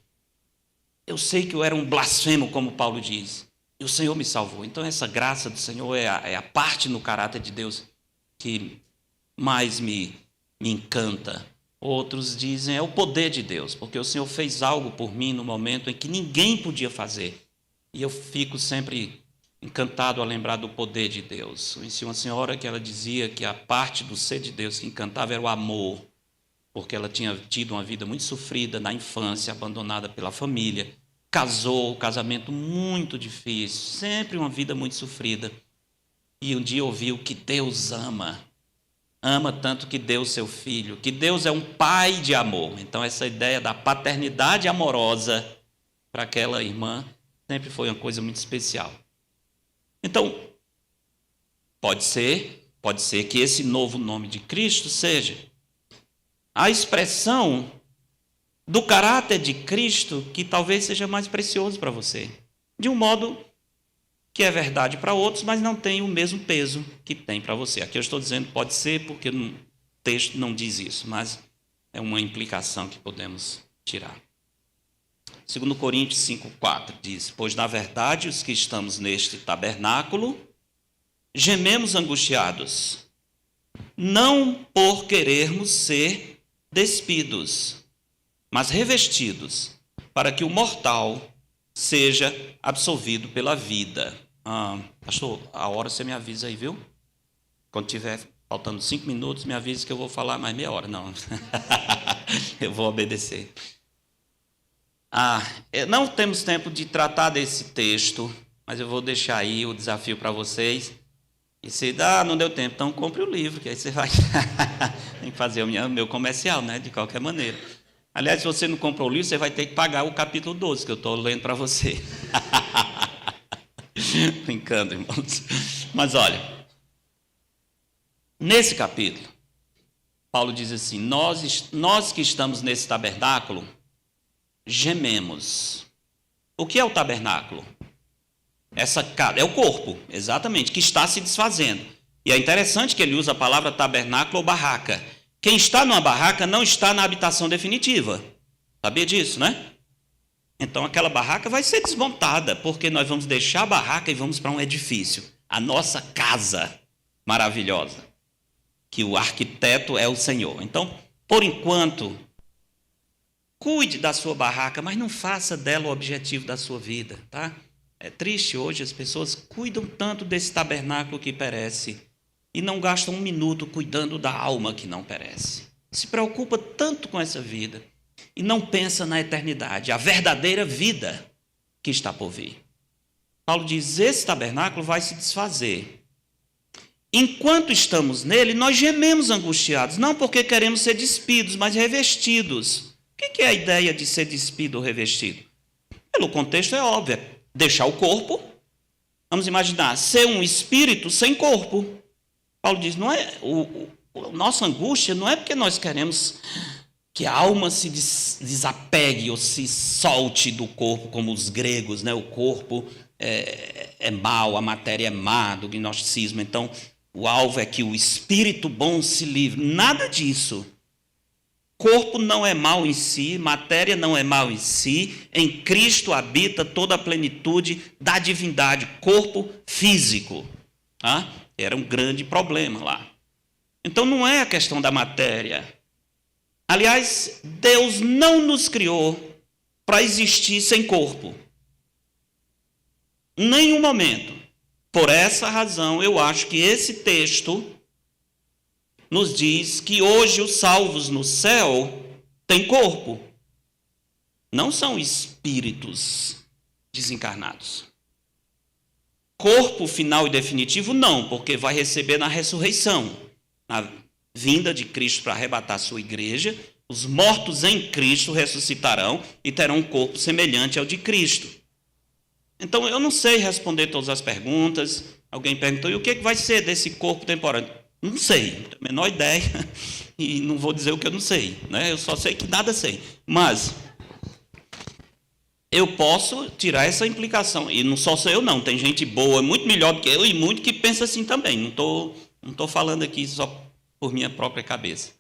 eu sei que eu era um blasfemo, como Paulo diz, e o Senhor me salvou. Então essa graça do Senhor é a parte no caráter de Deus que mais me encanta. Outros dizem, é o poder de Deus, porque o Senhor fez algo por mim no momento em que ninguém podia fazer. E eu fico sempre encantado a lembrar do poder de Deus. Conheci uma senhora que ela dizia que a parte do ser de Deus que encantava era o amor, porque ela tinha tido uma vida muito sofrida na infância, abandonada pela família, casou, um casamento muito difícil, sempre uma vida muito sofrida. E um dia ouviu que Deus ama tanto que deu o seu filho, que Deus é um pai de amor. Então essa ideia da paternidade amorosa para aquela irmã sempre foi uma coisa muito especial. Então, pode ser que esse novo nome de Cristo seja a expressão do caráter de Cristo que talvez seja mais precioso para você. De um modo que é verdade para outros, mas não tem o mesmo peso que tem para você. Aqui eu estou dizendo pode ser porque o texto não diz isso, mas é uma implicação que podemos tirar. 2 Coríntios 5,4 diz, pois na verdade os que estamos neste tabernáculo gememos angustiados, não por querermos ser despidos, mas revestidos, para que o mortal seja absolvido pela vida. Pastor, a hora você me avisa aí, viu? Quando tiver faltando 5 minutos, me avisa que eu vou falar mais meia hora. Não, eu vou obedecer. Não temos tempo de tratar desse texto, mas eu vou deixar aí o desafio para vocês. E se não deu tempo, então compre o livro, que aí você vai tem que fazer o meu comercial, né? De qualquer maneira. Aliás, se você não comprou o livro, você vai ter que pagar o capítulo 12, que eu estou lendo para você. Brincando, irmãos. Mas olha, nesse capítulo, Paulo diz assim, nós que estamos nesse tabernáculo, gememos. O que é o tabernáculo? É o corpo, exatamente, que está se desfazendo. E é interessante que ele usa a palavra tabernáculo ou barraca. Quem está numa barraca não está na habitação definitiva. Sabia disso, né? Então aquela barraca vai ser desmontada, porque nós vamos deixar a barraca e vamos para um edifício. A nossa casa maravilhosa, que o arquiteto é o Senhor. Então, por enquanto, cuide da sua barraca, mas não faça dela o objetivo da sua vida, tá? É triste hoje, as pessoas cuidam tanto desse tabernáculo que perece e não gastam um minuto cuidando da alma que não perece. Se preocupa tanto com essa vida e não pensa na eternidade, a verdadeira vida que está por vir. Paulo diz, esse tabernáculo vai se desfazer enquanto estamos nele, nós gememos angustiados, não porque queremos ser despidos, mas revestidos. O que é a ideia de ser despido ou revestido? Pelo contexto é óbvio, deixar o corpo. Vamos imaginar, ser um espírito sem corpo. Paulo diz, não é nossa angústia não é porque nós queremos que a alma se desapegue ou se solte do corpo, como os gregos, né? O corpo é mau, a matéria é má, do gnosticismo. Então, o alvo é que o espírito bom se livre. Nada disso. Corpo não é mau em si, matéria não é mau em si. Em Cristo habita toda a plenitude da divindade, corpo físico. Tá? Era um grande problema lá. Então, não é a questão da matéria. Aliás, Deus não nos criou para existir sem corpo. Em nenhum momento. Por essa razão, eu acho que esse texto nos diz que hoje os salvos no céu têm corpo. Não são espíritos desencarnados. Corpo final e definitivo, não, porque vai receber na ressurreição. Na vinda de Cristo para arrebatar a sua igreja, os mortos em Cristo ressuscitarão e terão um corpo semelhante ao de Cristo. Então, eu não sei responder todas as perguntas. Alguém perguntou, e o que vai ser desse corpo temporário? Não sei, não tenho a menor ideia, e não vou dizer o que eu não sei, né? Eu só sei que nada sei. Mas eu posso tirar essa implicação, e não só sou eu não, tem gente boa, muito melhor do que eu, e muito que pensa assim também. Não estou falando aqui só por minha própria cabeça.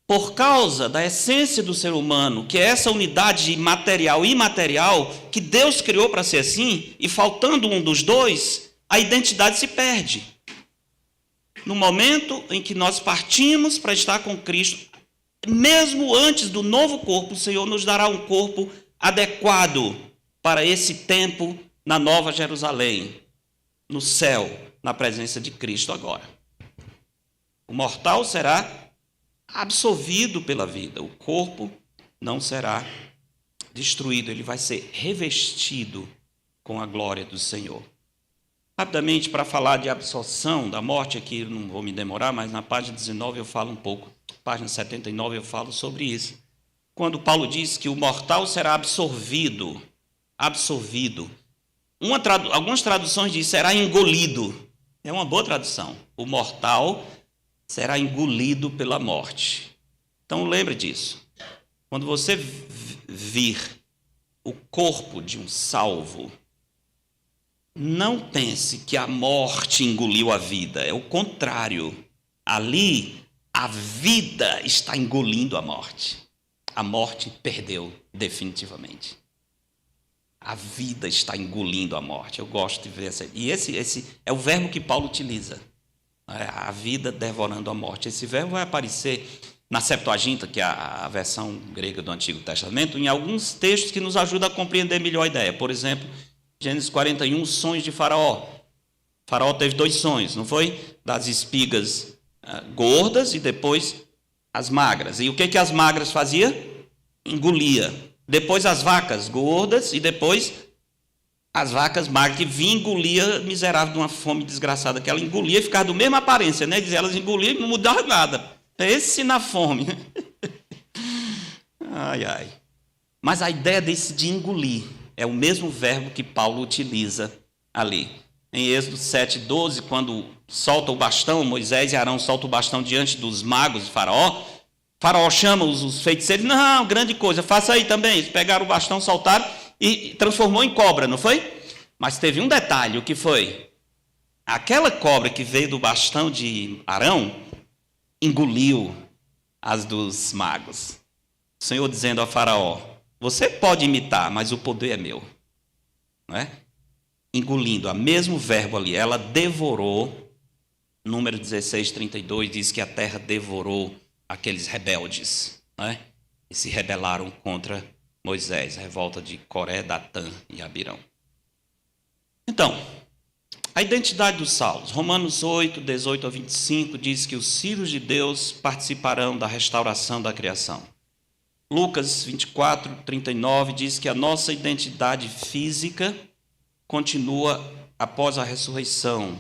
Por causa da essência do ser humano, que é essa unidade material e imaterial, que Deus criou para ser assim, e faltando um dos dois, a identidade se perde. No momento em que nós partimos para estar com Cristo, mesmo antes do novo corpo, o Senhor nos dará um corpo adequado para esse tempo na Nova Jerusalém, no céu, na presença de Cristo agora. O mortal será absorvido pela vida, o corpo não será destruído, ele vai ser revestido com a glória do Senhor. Rapidamente, para falar de absorção da morte, aqui não vou me demorar, mas na página 19 eu falo um pouco, página 79 eu falo sobre isso. Quando Paulo diz que o mortal será absorvido. Algumas traduções dizem será engolido. É uma boa tradução. O mortal será engolido pela morte. Então, lembre disso. Quando você vir o corpo de um salvo, não pense que a morte engoliu a vida. É o contrário. Ali, a vida está engolindo a morte. A morte perdeu definitivamente. A vida está engolindo a morte. Eu gosto de ver essa. E esse é o verbo que Paulo utiliza. A vida devorando a morte. Esse verbo vai aparecer na Septuaginta, que é a versão grega do Antigo Testamento, em alguns textos que nos ajudam a compreender melhor a ideia. Por exemplo, Gênesis 41, sonhos de Faraó. Faraó teve 2 sonhos, não foi? Das espigas gordas e depois as magras. E o que as magras faziam? Engolia. Depois as vacas gordas e depois as vacas magras, que vinha engolia miserável de uma fome desgraçada, que ela engolia e ficava da mesma aparência, né? Elas engoliam e não mudava nada. Esse na fome. Ai, ai. Mas a ideia desse de engolir é o mesmo verbo que Paulo utiliza ali. Em Êxodo 7:12, quando solta o bastão, Moisés e Arão soltam o bastão diante dos magos de Faraó, Faraó chama os feiticeiros, não, grande coisa, faça aí também. Eles pegaram o bastão, soltaram e transformou em cobra, não foi? Mas teve um detalhe, o que foi? Aquela cobra que veio do bastão de Arão engoliu as dos magos. O Senhor dizendo a Faraó, você pode imitar, mas o poder é meu. Não é? Engolindo, o mesmo verbo ali, ela devorou, número 16:32 diz que a terra devorou aqueles rebeldes, não é? E se rebelaram contra Moisés, a revolta de Coré, Datã e Abirão. Então, a identidade dos salvos. Romanos 8:18-25 diz que os filhos de Deus participarão da restauração da criação. Lucas 24:39 diz que a nossa identidade física continua após a ressurreição.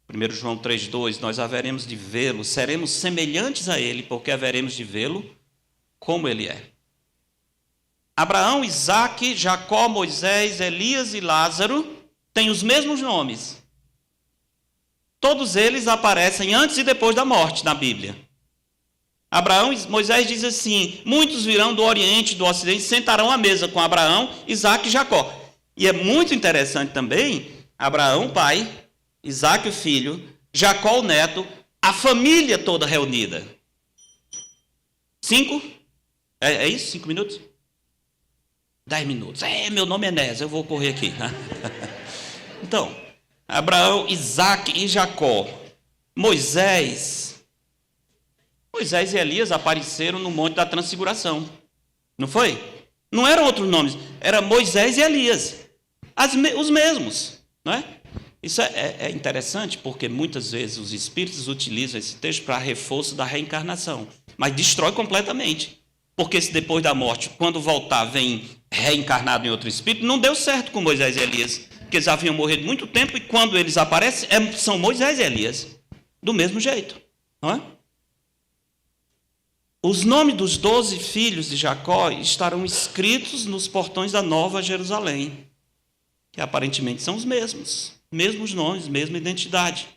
1 João 3,2, nós haveremos de vê-lo, seremos semelhantes a ele, porque haveremos de vê-lo como ele é. Abraão, Isaque, Jacó, Moisés, Elias e Lázaro têm os mesmos nomes. Todos eles aparecem antes e depois da morte na Bíblia. Moisés diz assim: muitos virão do Oriente e do Ocidente, sentarão à mesa com Abraão, Isaque e Jacó. E é muito interessante também, Abraão, pai, Isaque, o filho, Jacó, o neto, a família toda reunida. 5? É isso? 5 minutos? 10 minutos. Meu nome é Nés, eu vou correr aqui. Então, Abraão, Isaque e Jacó. Moisés e Elias apareceram no Monte da Transfiguração. Não foi? Não eram outros nomes. Era Moisés e Elias. Os mesmos. Não é? Isso é interessante porque muitas vezes os espíritos utilizam esse texto para reforço da reencarnação. Mas destrói completamente. Porque se depois da morte, quando voltar, vem reencarnado em outro espírito, não deu certo com Moisés e Elias. Porque eles haviam morrido muito tempo e quando eles aparecem, são Moisés e Elias. Do mesmo jeito. Não é? Os nomes dos 12 filhos de Jacó estarão escritos nos portões da Nova Jerusalém, que aparentemente são os mesmos nomes, mesma identidade.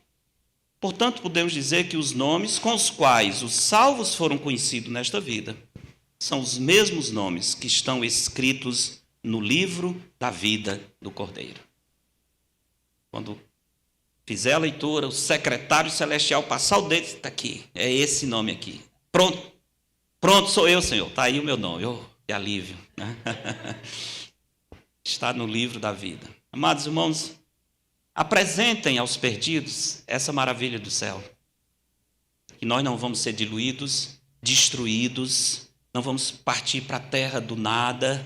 Portanto, podemos dizer que os nomes com os quais os salvos foram conhecidos nesta vida são os mesmos nomes que estão escritos no livro da vida do Cordeiro. Quando fizer a leitura, o secretário celestial passar o dedo, está aqui, é esse nome aqui. Pronto, sou eu, Senhor. Está aí o meu nome. Que alívio. Né? Está no livro da vida. Amados irmãos, apresentem aos perdidos essa maravilha do céu. Que nós não vamos ser diluídos, destruídos, não vamos partir para a terra do nada,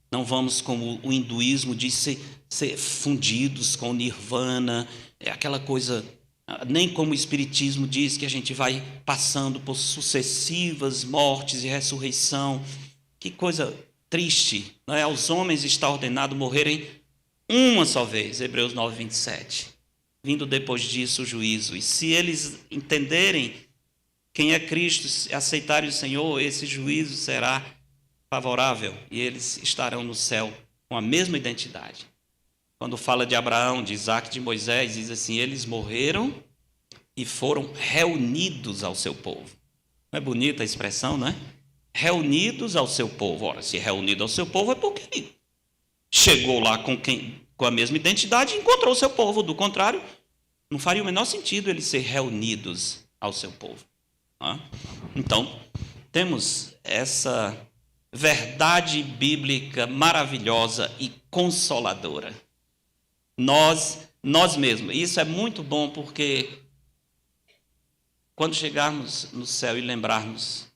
não vamos, como o hinduísmo diz, ser fundidos com o nirvana, aquela coisa... Nem como o Espiritismo diz que a gente vai passando por sucessivas mortes e ressurreição. Que coisa triste, não é? Aos homens está ordenado morrerem uma só vez, Hebreus 9, 27. Vindo depois disso o juízo. E se eles entenderem quem é Cristo e aceitarem o Senhor, esse juízo será favorável e eles estarão no céu com a mesma identidade. Quando fala de Abraão, de Isaque, de Moisés, diz assim: eles morreram e foram reunidos ao seu povo. Não é bonita a expressão, não é? Reunidos ao seu povo. Ora, se reunido ao seu povo é porque ele chegou lá com a mesma identidade e encontrou o seu povo. Do contrário, não faria o menor sentido eles ser reunidos ao seu povo. Não é? Então, temos essa verdade bíblica maravilhosa e consoladora. Nós mesmos. Isso é muito bom porque quando chegarmos no céu e lembrarmos,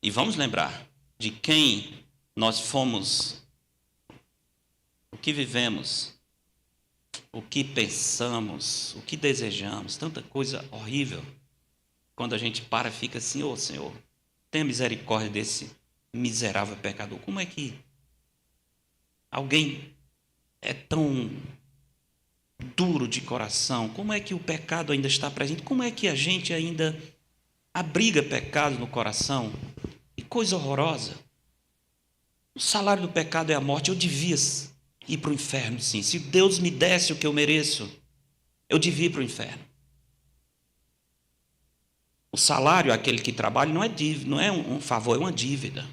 e vamos lembrar de quem nós fomos, o que vivemos, o que pensamos, o que desejamos, tanta coisa horrível. Quando a gente para, fica assim: ô Senhor, tenha misericórdia desse miserável pecador. Como é que alguém é tão duro de coração? Como é que o pecado ainda está presente? Como é que a gente ainda abriga pecado no coração? Que coisa horrorosa. O salário do pecado é a morte. Eu devia ir para o inferno, sim. Se Deus me desse o que eu mereço, eu devia ir para o inferno. O salário àquele que trabalha não é dívida, não é um favor, é uma dívida.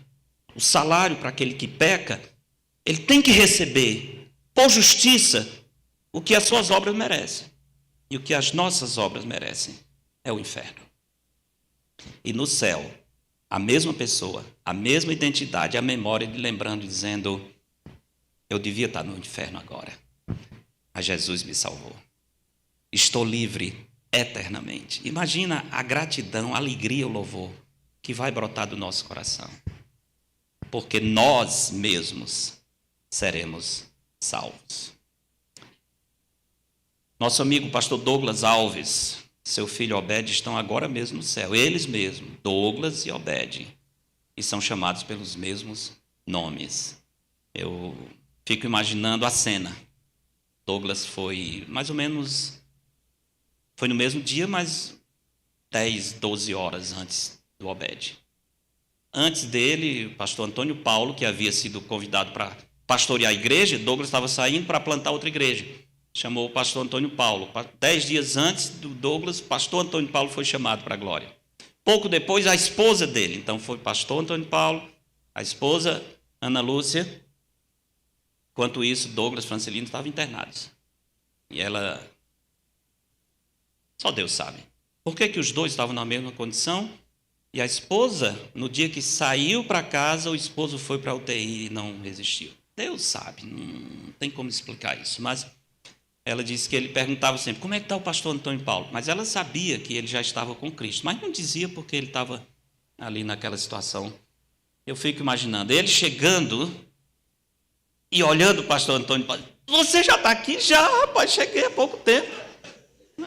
O salário para aquele que peca, ele tem que receber, por justiça, o que as suas obras merecem. E o que as nossas obras merecem é o inferno. E no céu, a mesma pessoa, a mesma identidade, a memória de lembrando, dizendo: eu devia estar no inferno agora, mas Jesus me salvou. Estou livre eternamente. Imagina a gratidão, a alegria, o louvor que vai brotar do nosso coração. Porque nós mesmos seremos salvos. Nosso amigo pastor Douglas Alves, seu filho Obed, estão agora mesmo no céu. Eles mesmos, Douglas e Obed, e são chamados pelos mesmos nomes. Eu fico imaginando a cena. Douglas foi mais ou menos Foi no mesmo dia, mas 10, 12 horas antes do Obed. Antes dele, o pastor Antônio Paulo, que havia sido convidado para pastorear a igreja, Douglas estava saindo para plantar outra igreja. Chamou o pastor Antônio Paulo. 10 dias antes do Douglas, o pastor Antônio Paulo foi chamado para a glória. Pouco depois, a esposa dele. Então, foi o pastor Antônio Paulo, a esposa Ana Lúcia. Enquanto isso, Douglas e Francelino estavam internados. E ela... Só Deus sabe. Por que os dois estavam na mesma condição? E a esposa, no dia que saiu para casa, o esposo foi para a UTI e não resistiu. Deus sabe, não tem como explicar isso. Mas ela disse que ele perguntava sempre, como é que está o pastor Antônio Paulo? Mas ela sabia que ele já estava com Cristo, mas não dizia porque ele estava ali naquela situação. Eu fico imaginando, ele chegando e olhando o pastor Antônio Paulo, você já está aqui? Já, rapaz, cheguei há pouco tempo.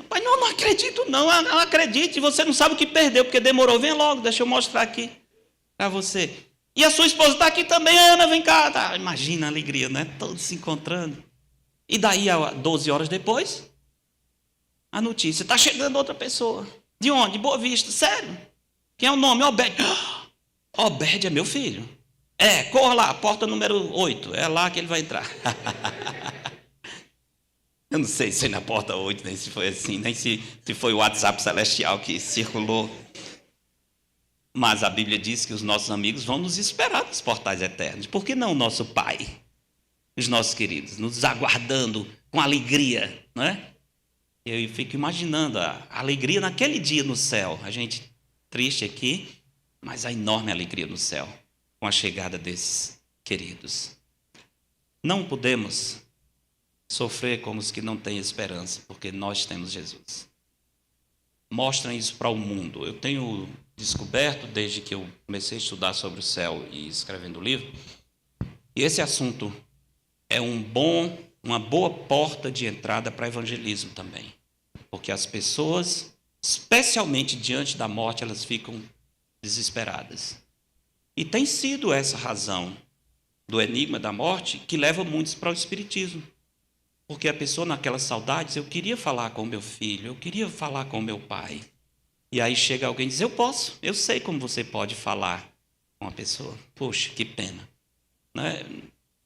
Pai, não acredito não acredite, você não sabe o que perdeu, porque demorou, vem logo, deixa eu mostrar aqui para você. E a sua esposa está aqui também, Ana, vem cá. Tá, imagina a alegria, né? Todos se encontrando. E daí, 12 horas depois, a notícia, está chegando outra pessoa. De onde? De Boa Vista, sério? Quem é o nome? Obed. Obed é meu filho. Corra lá, porta número 8, é lá que ele vai entrar. Eu não sei se foi na porta 8, nem se foi assim, nem se foi o WhatsApp celestial que circulou. Mas a Bíblia diz que os nossos amigos vão nos esperar nos portais eternos. Por que não o nosso Pai, os nossos queridos, nos aguardando com alegria, não é? Eu fico imaginando a alegria naquele dia no céu. A gente triste aqui, mas a enorme alegria no céu com a chegada desses queridos. Não podemos sofrer como os que não têm esperança, porque nós temos Jesus. Mostrem isso para o mundo. Eu tenho descoberto, desde que eu comecei a estudar sobre o céu e escrevendo o livro, e esse assunto é uma boa porta de entrada para evangelismo também. Porque as pessoas, especialmente diante da morte, elas ficam desesperadas. E tem sido essa razão do enigma da morte que leva muitos para o espiritismo. Porque a pessoa naquelas saudades, eu queria falar com meu filho, eu queria falar com meu pai. E aí chega alguém e diz, eu posso, eu sei como você pode falar com a pessoa. Poxa, que pena.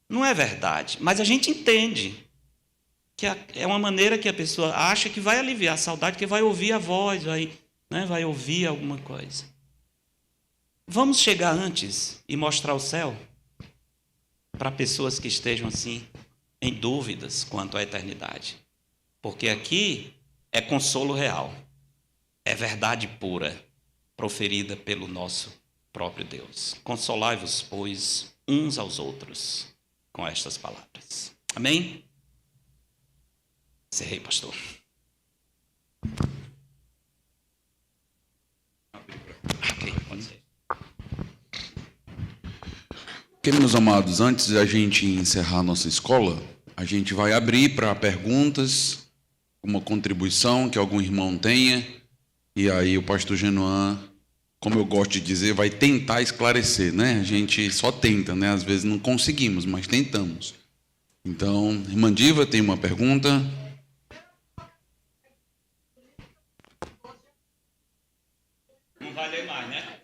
Não é verdade, mas a gente entende que é uma maneira que a pessoa acha que vai aliviar a saudade, que vai ouvir a voz, vai ouvir alguma coisa. Vamos chegar antes e mostrar o céu para pessoas que estejam assim, em dúvidas quanto à eternidade. Porque aqui é consolo real, é verdade pura, proferida pelo nosso próprio Deus. Consolai-vos, pois, uns aos outros com estas palavras. Amém? Encerrei, pastor. Ok, pode ser. Ok, meus amados, antes da gente encerrar a nossa escola, a gente vai abrir para perguntas, uma contribuição que algum irmão tenha, e aí o pastor Genoan, como eu gosto de dizer, vai tentar esclarecer, né? A gente só tenta, né? Às vezes não conseguimos, mas tentamos. Então, irmã Diva, tem uma pergunta? Não vai ler mais, né?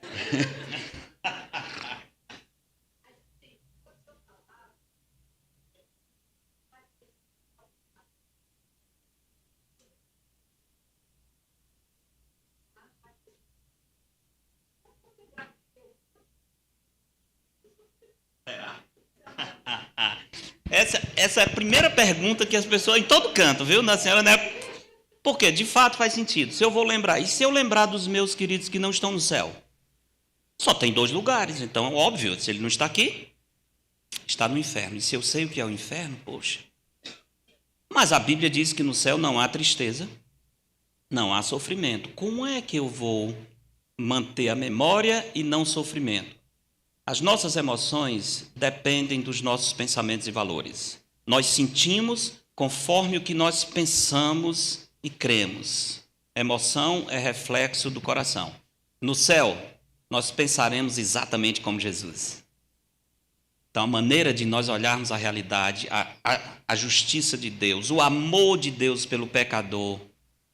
Essa é a primeira pergunta que as pessoas, em todo canto, viu, na senhora, né? Porque, de fato, faz sentido. Se eu vou lembrar, e se eu lembrar dos meus queridos que não estão no céu? Só tem 2 lugares, então, óbvio, se ele não está aqui, está no inferno. E se eu sei o que é o inferno, poxa. Mas a Bíblia diz que no céu não há tristeza, não há sofrimento. Como é que eu vou manter a memória e não sofrimento? As nossas emoções dependem dos nossos pensamentos e valores. Nós sentimos conforme o que nós pensamos e cremos. Emoção é reflexo do coração. No céu, nós pensaremos exatamente como Jesus. Então, a maneira de nós olharmos a realidade, a justiça de Deus, o amor de Deus pelo pecador,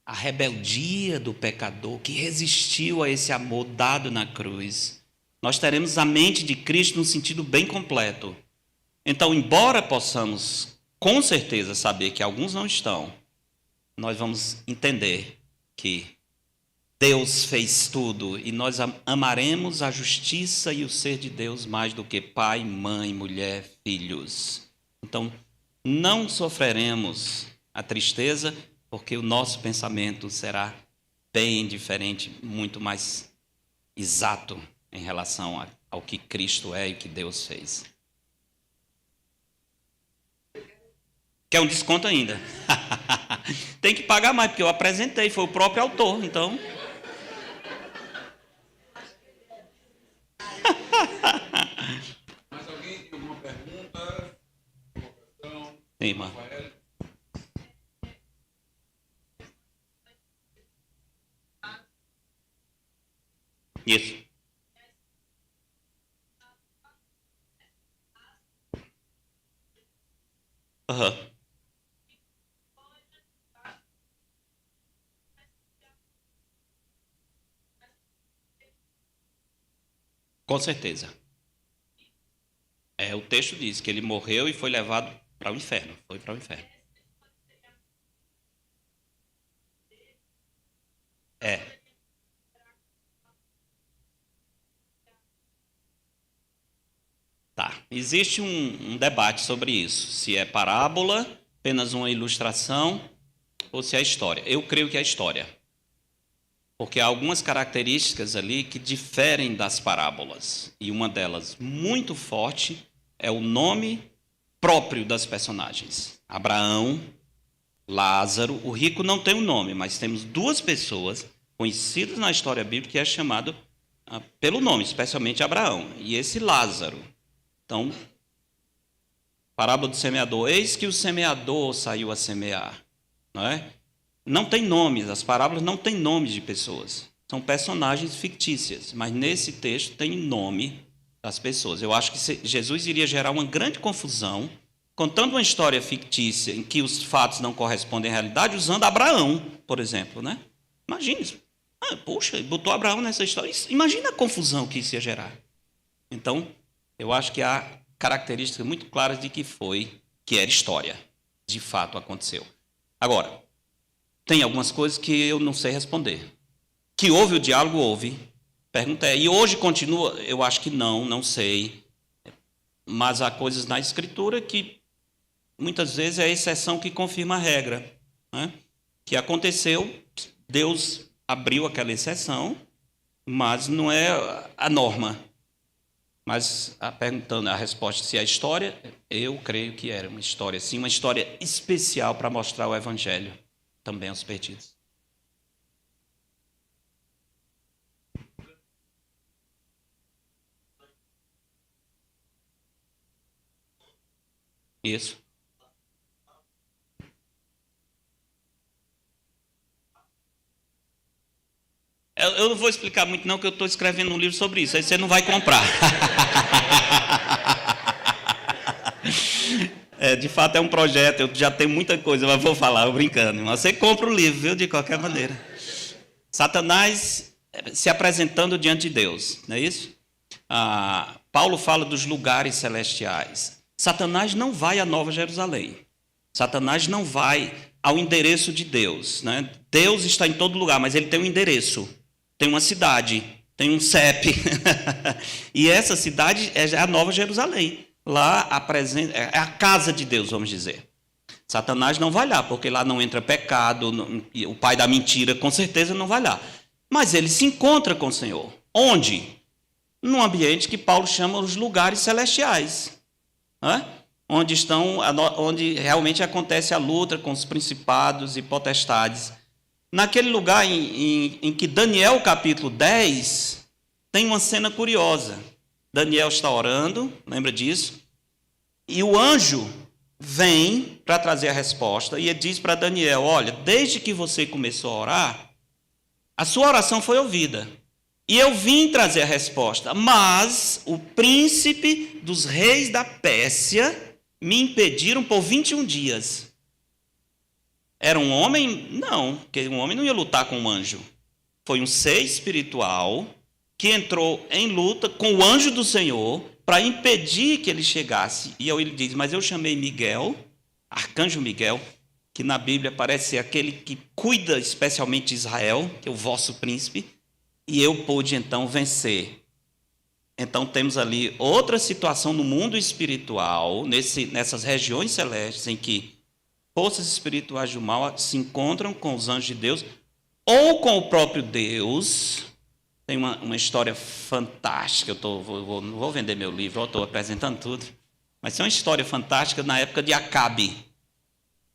a rebeldia do pecador que resistiu a esse amor dado na cruz. Nós teremos a mente de Cristo num sentido bem completo. Então, embora possamos com certeza saber que alguns não estão, nós vamos entender que Deus fez tudo e nós amaremos a justiça e o ser de Deus mais do que pai, mãe, mulher, filhos. Então, não sofreremos a tristeza, porque o nosso pensamento será bem diferente, muito mais exato em relação ao que Cristo é e o que Deus fez. Quer um desconto ainda? Tem que pagar mais, porque eu apresentei, foi o próprio autor, então... Mais alguém tem alguma pergunta? Sim, irmã. Isso. Aham. Com certeza. O texto diz que ele morreu e foi levado para o inferno. Foi para o inferno. Tá. Existe um debate sobre isso. Se é parábola, apenas uma ilustração, ou se é história. Eu creio que é história. Porque há algumas características ali que diferem das parábolas. E uma delas, muito forte, é o nome próprio das personagens. Abraão, Lázaro. O rico não tem um nome, mas temos duas pessoas conhecidas na história bíblica que é chamado pelo nome, especialmente Abraão. E esse Lázaro. Então, parábola do semeador. Eis que o semeador saiu a semear. Não é? Não tem nomes, as parábolas não têm nomes de pessoas. São personagens fictícias, mas nesse texto tem nome das pessoas. Eu acho que Jesus iria gerar uma grande confusão, contando uma história fictícia em que os fatos não correspondem à realidade, usando Abraão, por exemplo. Né? Imagina isso. Poxa, botou Abraão nessa história. Imagina a confusão que isso ia gerar. Então, eu acho que há características muito claras de que era história. De fato aconteceu. Agora, tem algumas coisas que eu não sei responder. Que houve o diálogo, houve. Pergunta é, e hoje continua? Eu acho que não sei. Mas há coisas na Escritura que muitas vezes é a exceção que confirma a regra. Né? Que aconteceu, Deus abriu aquela exceção, mas não é a norma. Mas perguntando a resposta se é história, eu creio que era uma história, sim, uma história especial para mostrar o Evangelho também aos perdidos. Isso. Eu não vou explicar muito não, que eu estou escrevendo um livro sobre isso, aí você não vai comprar. De fato é um projeto, eu já tenho muita coisa, mas vou falar, eu brincando. Mas você compra o livro, viu, de qualquer maneira. Satanás se apresentando diante de Deus, não é isso? Paulo fala dos lugares celestiais. Satanás não vai à Nova Jerusalém. Satanás não vai ao endereço de Deus. Né? Deus está em todo lugar, mas ele tem um endereço. Tem uma cidade, tem um CEP. E essa cidade é a Nova Jerusalém. Lá é a casa de Deus, vamos dizer. Satanás não vai lá, porque lá não entra pecado, o pai da mentira com certeza não vai lá. Mas ele se encontra com o Senhor. Onde? Num ambiente que Paulo chama os lugares celestiais. Né? Onde realmente acontece a luta com os principados e potestades. Naquele lugar em que Daniel, capítulo 10, tem uma cena curiosa. Daniel está orando, lembra disso? E o anjo vem para trazer a resposta e ele diz para Daniel, olha, desde que você começou a orar, a sua oração foi ouvida. E eu vim trazer a resposta, mas o príncipe dos reis da Pérsia me impediram por 21 dias. Era um homem? Não, porque um homem não ia lutar com um anjo. Foi um ser espiritual que entrou em luta com o anjo do Senhor para impedir que ele chegasse. E aí ele diz, mas eu chamei Miguel, arcanjo Miguel, que na Bíblia parece ser aquele que cuida especialmente de Israel, que é o vosso príncipe, e eu pude então vencer. Então temos ali outra situação no mundo espiritual, nessas regiões celestes, em que forças espirituais do mal se encontram com os anjos de Deus, ou com o próprio Deus. Tem uma história fantástica, não vou vender meu livro, eu estou apresentando tudo, mas tem uma história fantástica na época de Acabe.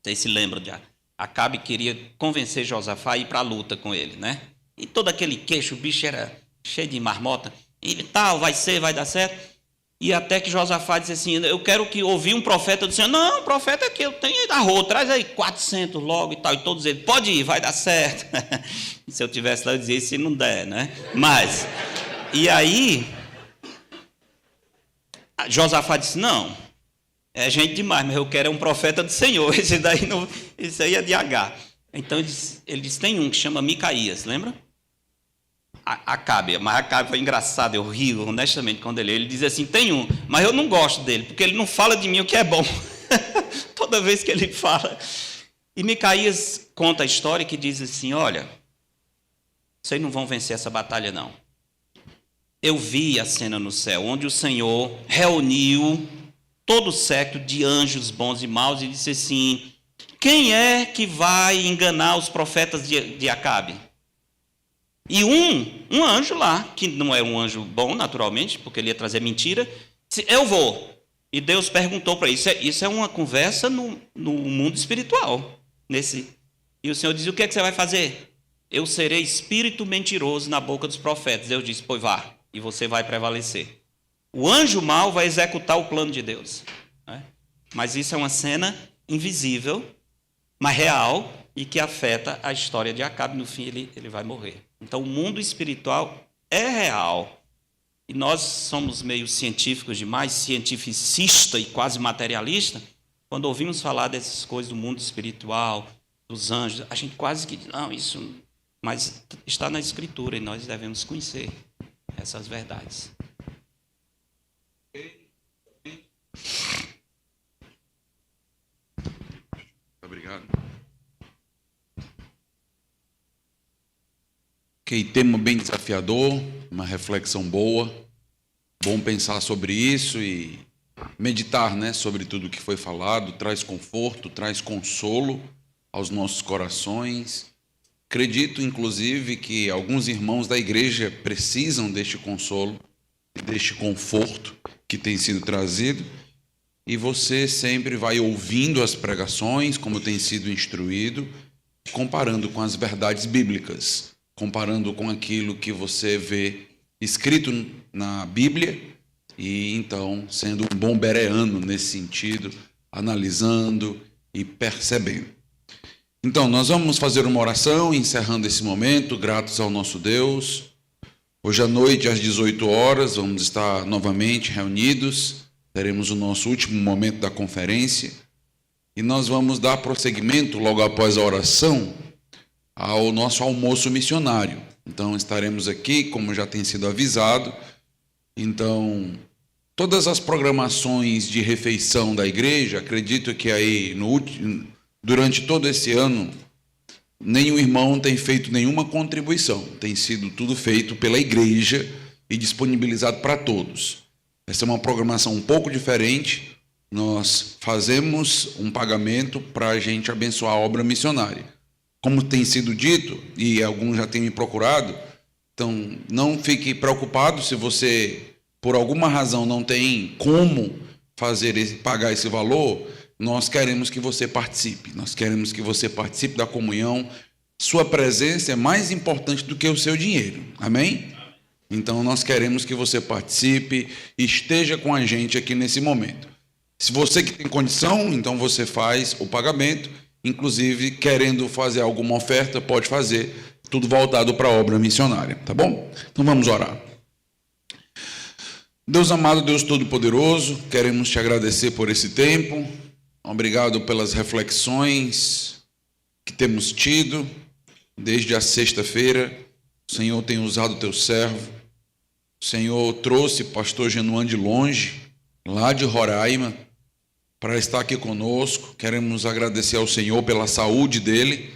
Vocês se lembram de Acabe queria convencer Josafá a ir para a luta com ele, né? E todo aquele queixo, o bicho era cheio de marmota, e tal, vai dar certo. E até que Josafá disse assim, eu quero que ouvir um profeta do Senhor. Não, profeta é que eu tenho aí da rua, traz aí 400 logo e tal. E todos eles, pode ir, vai dar certo. Se eu tivesse lá, eu dizia, se não der, né? Mas, e aí, Josafá disse, não, é gente demais, mas eu quero um profeta do Senhor. Esse aí é de H. Então ele disse, tem um que chama Micaías, lembra? Acabe, mas Acabe foi engraçado, eu rio honestamente quando ele diz assim, tem um, mas eu não gosto dele, porque ele não fala de mim o que é bom. Toda vez que ele fala. E Micaías conta a história que diz assim, olha, vocês não vão vencer essa batalha não. Eu vi a cena no céu, onde o Senhor reuniu todo o séquito de anjos bons e maus e disse assim, quem é que vai enganar os profetas de Acabe? E um anjo lá, que não era um anjo bom, naturalmente, porque ele ia trazer mentira, disse, eu vou. E Deus perguntou para ele, isso é uma conversa no mundo espiritual. E o Senhor dizia, o que é que você vai fazer? Eu serei espírito mentiroso na boca dos profetas. Deus disse, pois vá, e você vai prevalecer. O anjo mau vai executar o plano de Deus. Né? Mas isso é uma cena invisível, mas real, e que afeta a história de Acabe. No fim, ele vai morrer. Então, o mundo espiritual é real. E nós somos meio científicos demais, cientificista e quase materialista. Quando ouvimos falar dessas coisas do mundo espiritual, dos anjos, a gente quase que diz, não, isso... Mas está na Escritura e nós devemos conhecer essas verdades. Obrigado. Ok, tema bem desafiador, uma reflexão boa. Bom pensar sobre isso e meditar, né, sobre tudo que foi falado. Traz conforto, traz consolo aos nossos corações. Acredito, inclusive, que alguns irmãos da igreja precisam deste consolo, deste conforto que tem sido trazido. E você sempre vai ouvindo as pregações, como tem sido instruído, comparando com as verdades bíblicas, comparando com aquilo que você vê escrito na Bíblia, e então sendo um bom bereano nesse sentido, analisando e percebendo. Então, nós vamos fazer uma oração, encerrando esse momento, gratos ao nosso Deus. Hoje à noite, às 18 horas, vamos estar novamente reunidos, teremos o nosso último momento da conferência, e nós vamos dar prosseguimento, logo após a oração, ao nosso almoço missionário. Então, estaremos aqui, como já tem sido avisado. Então, todas as programações de refeição da igreja, acredito que aí, durante todo esse ano, nenhum irmão tem feito nenhuma contribuição. Tem sido tudo feito pela igreja e disponibilizado para todos. Essa é uma programação um pouco diferente. Nós fazemos um pagamento para a gente abençoar a obra missionária. Como tem sido dito, e alguns já têm me procurado, então não fique preocupado se você, por alguma razão, não tem como pagar esse valor. Nós queremos que você participe. Nós queremos que você participe da comunhão. Sua presença é mais importante do que o seu dinheiro. Amém? Então, nós queremos que você participe e esteja com a gente aqui nesse momento. Se você que tem condição, então você faz o pagamento. Inclusive, querendo fazer alguma oferta, pode fazer, tudo voltado para a obra missionária, tá bom? Então vamos orar. Deus amado, Deus Todo-Poderoso, queremos te agradecer por esse tempo, obrigado pelas reflexões que temos tido desde a sexta-feira. O Senhor tem usado o teu servo. O Senhor trouxe pastor Genuan de longe, lá de Roraima, para estar aqui conosco. Queremos agradecer ao Senhor pela saúde dele,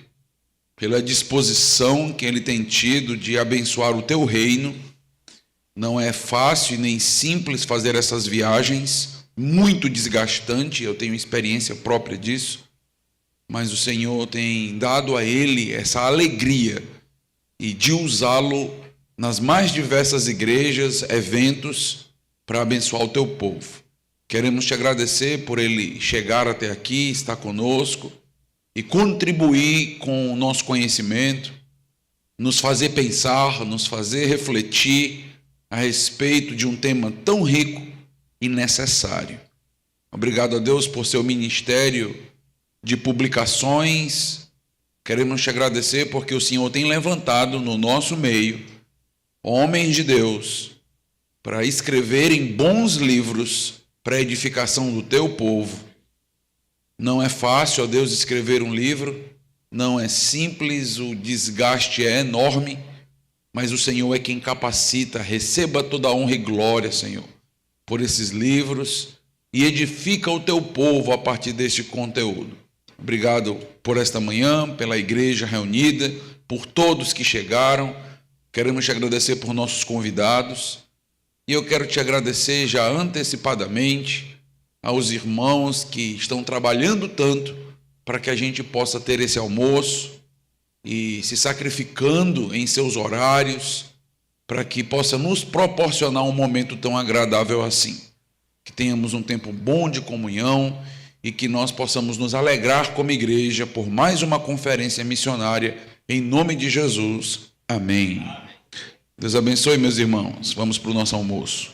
pela disposição que ele tem tido de abençoar o teu reino. Não é fácil e nem simples fazer essas viagens, muito desgastante, eu tenho experiência própria disso, mas o Senhor tem dado a ele essa alegria e de usá-lo nas mais diversas igrejas, eventos, para abençoar o teu povo. Queremos te agradecer por ele chegar até aqui, estar conosco e contribuir com o nosso conhecimento, nos fazer pensar, nos fazer refletir a respeito de um tema tão rico e necessário. Obrigado a Deus por seu ministério de publicações. Queremos te agradecer porque o Senhor tem levantado no nosso meio homens de Deus para escreverem bons livros para a edificação do teu povo. Não é fácil, ó Deus, escrever um livro, não é simples, o desgaste é enorme, mas o Senhor é quem capacita. Receba toda a honra e glória, Senhor, por esses livros e edifica o teu povo a partir deste conteúdo. Obrigado por esta manhã, pela igreja reunida, por todos que chegaram. Queremos te agradecer por nossos convidados e eu quero te agradecer já antecipadamente aos irmãos que estão trabalhando tanto para que a gente possa ter esse almoço e se sacrificando em seus horários para que possa nos proporcionar um momento tão agradável assim. Que tenhamos um tempo bom de comunhão e que nós possamos nos alegrar como igreja por mais uma conferência missionária, em nome de Jesus. Amém. Deus abençoe, meus irmãos. Vamos para o nosso almoço.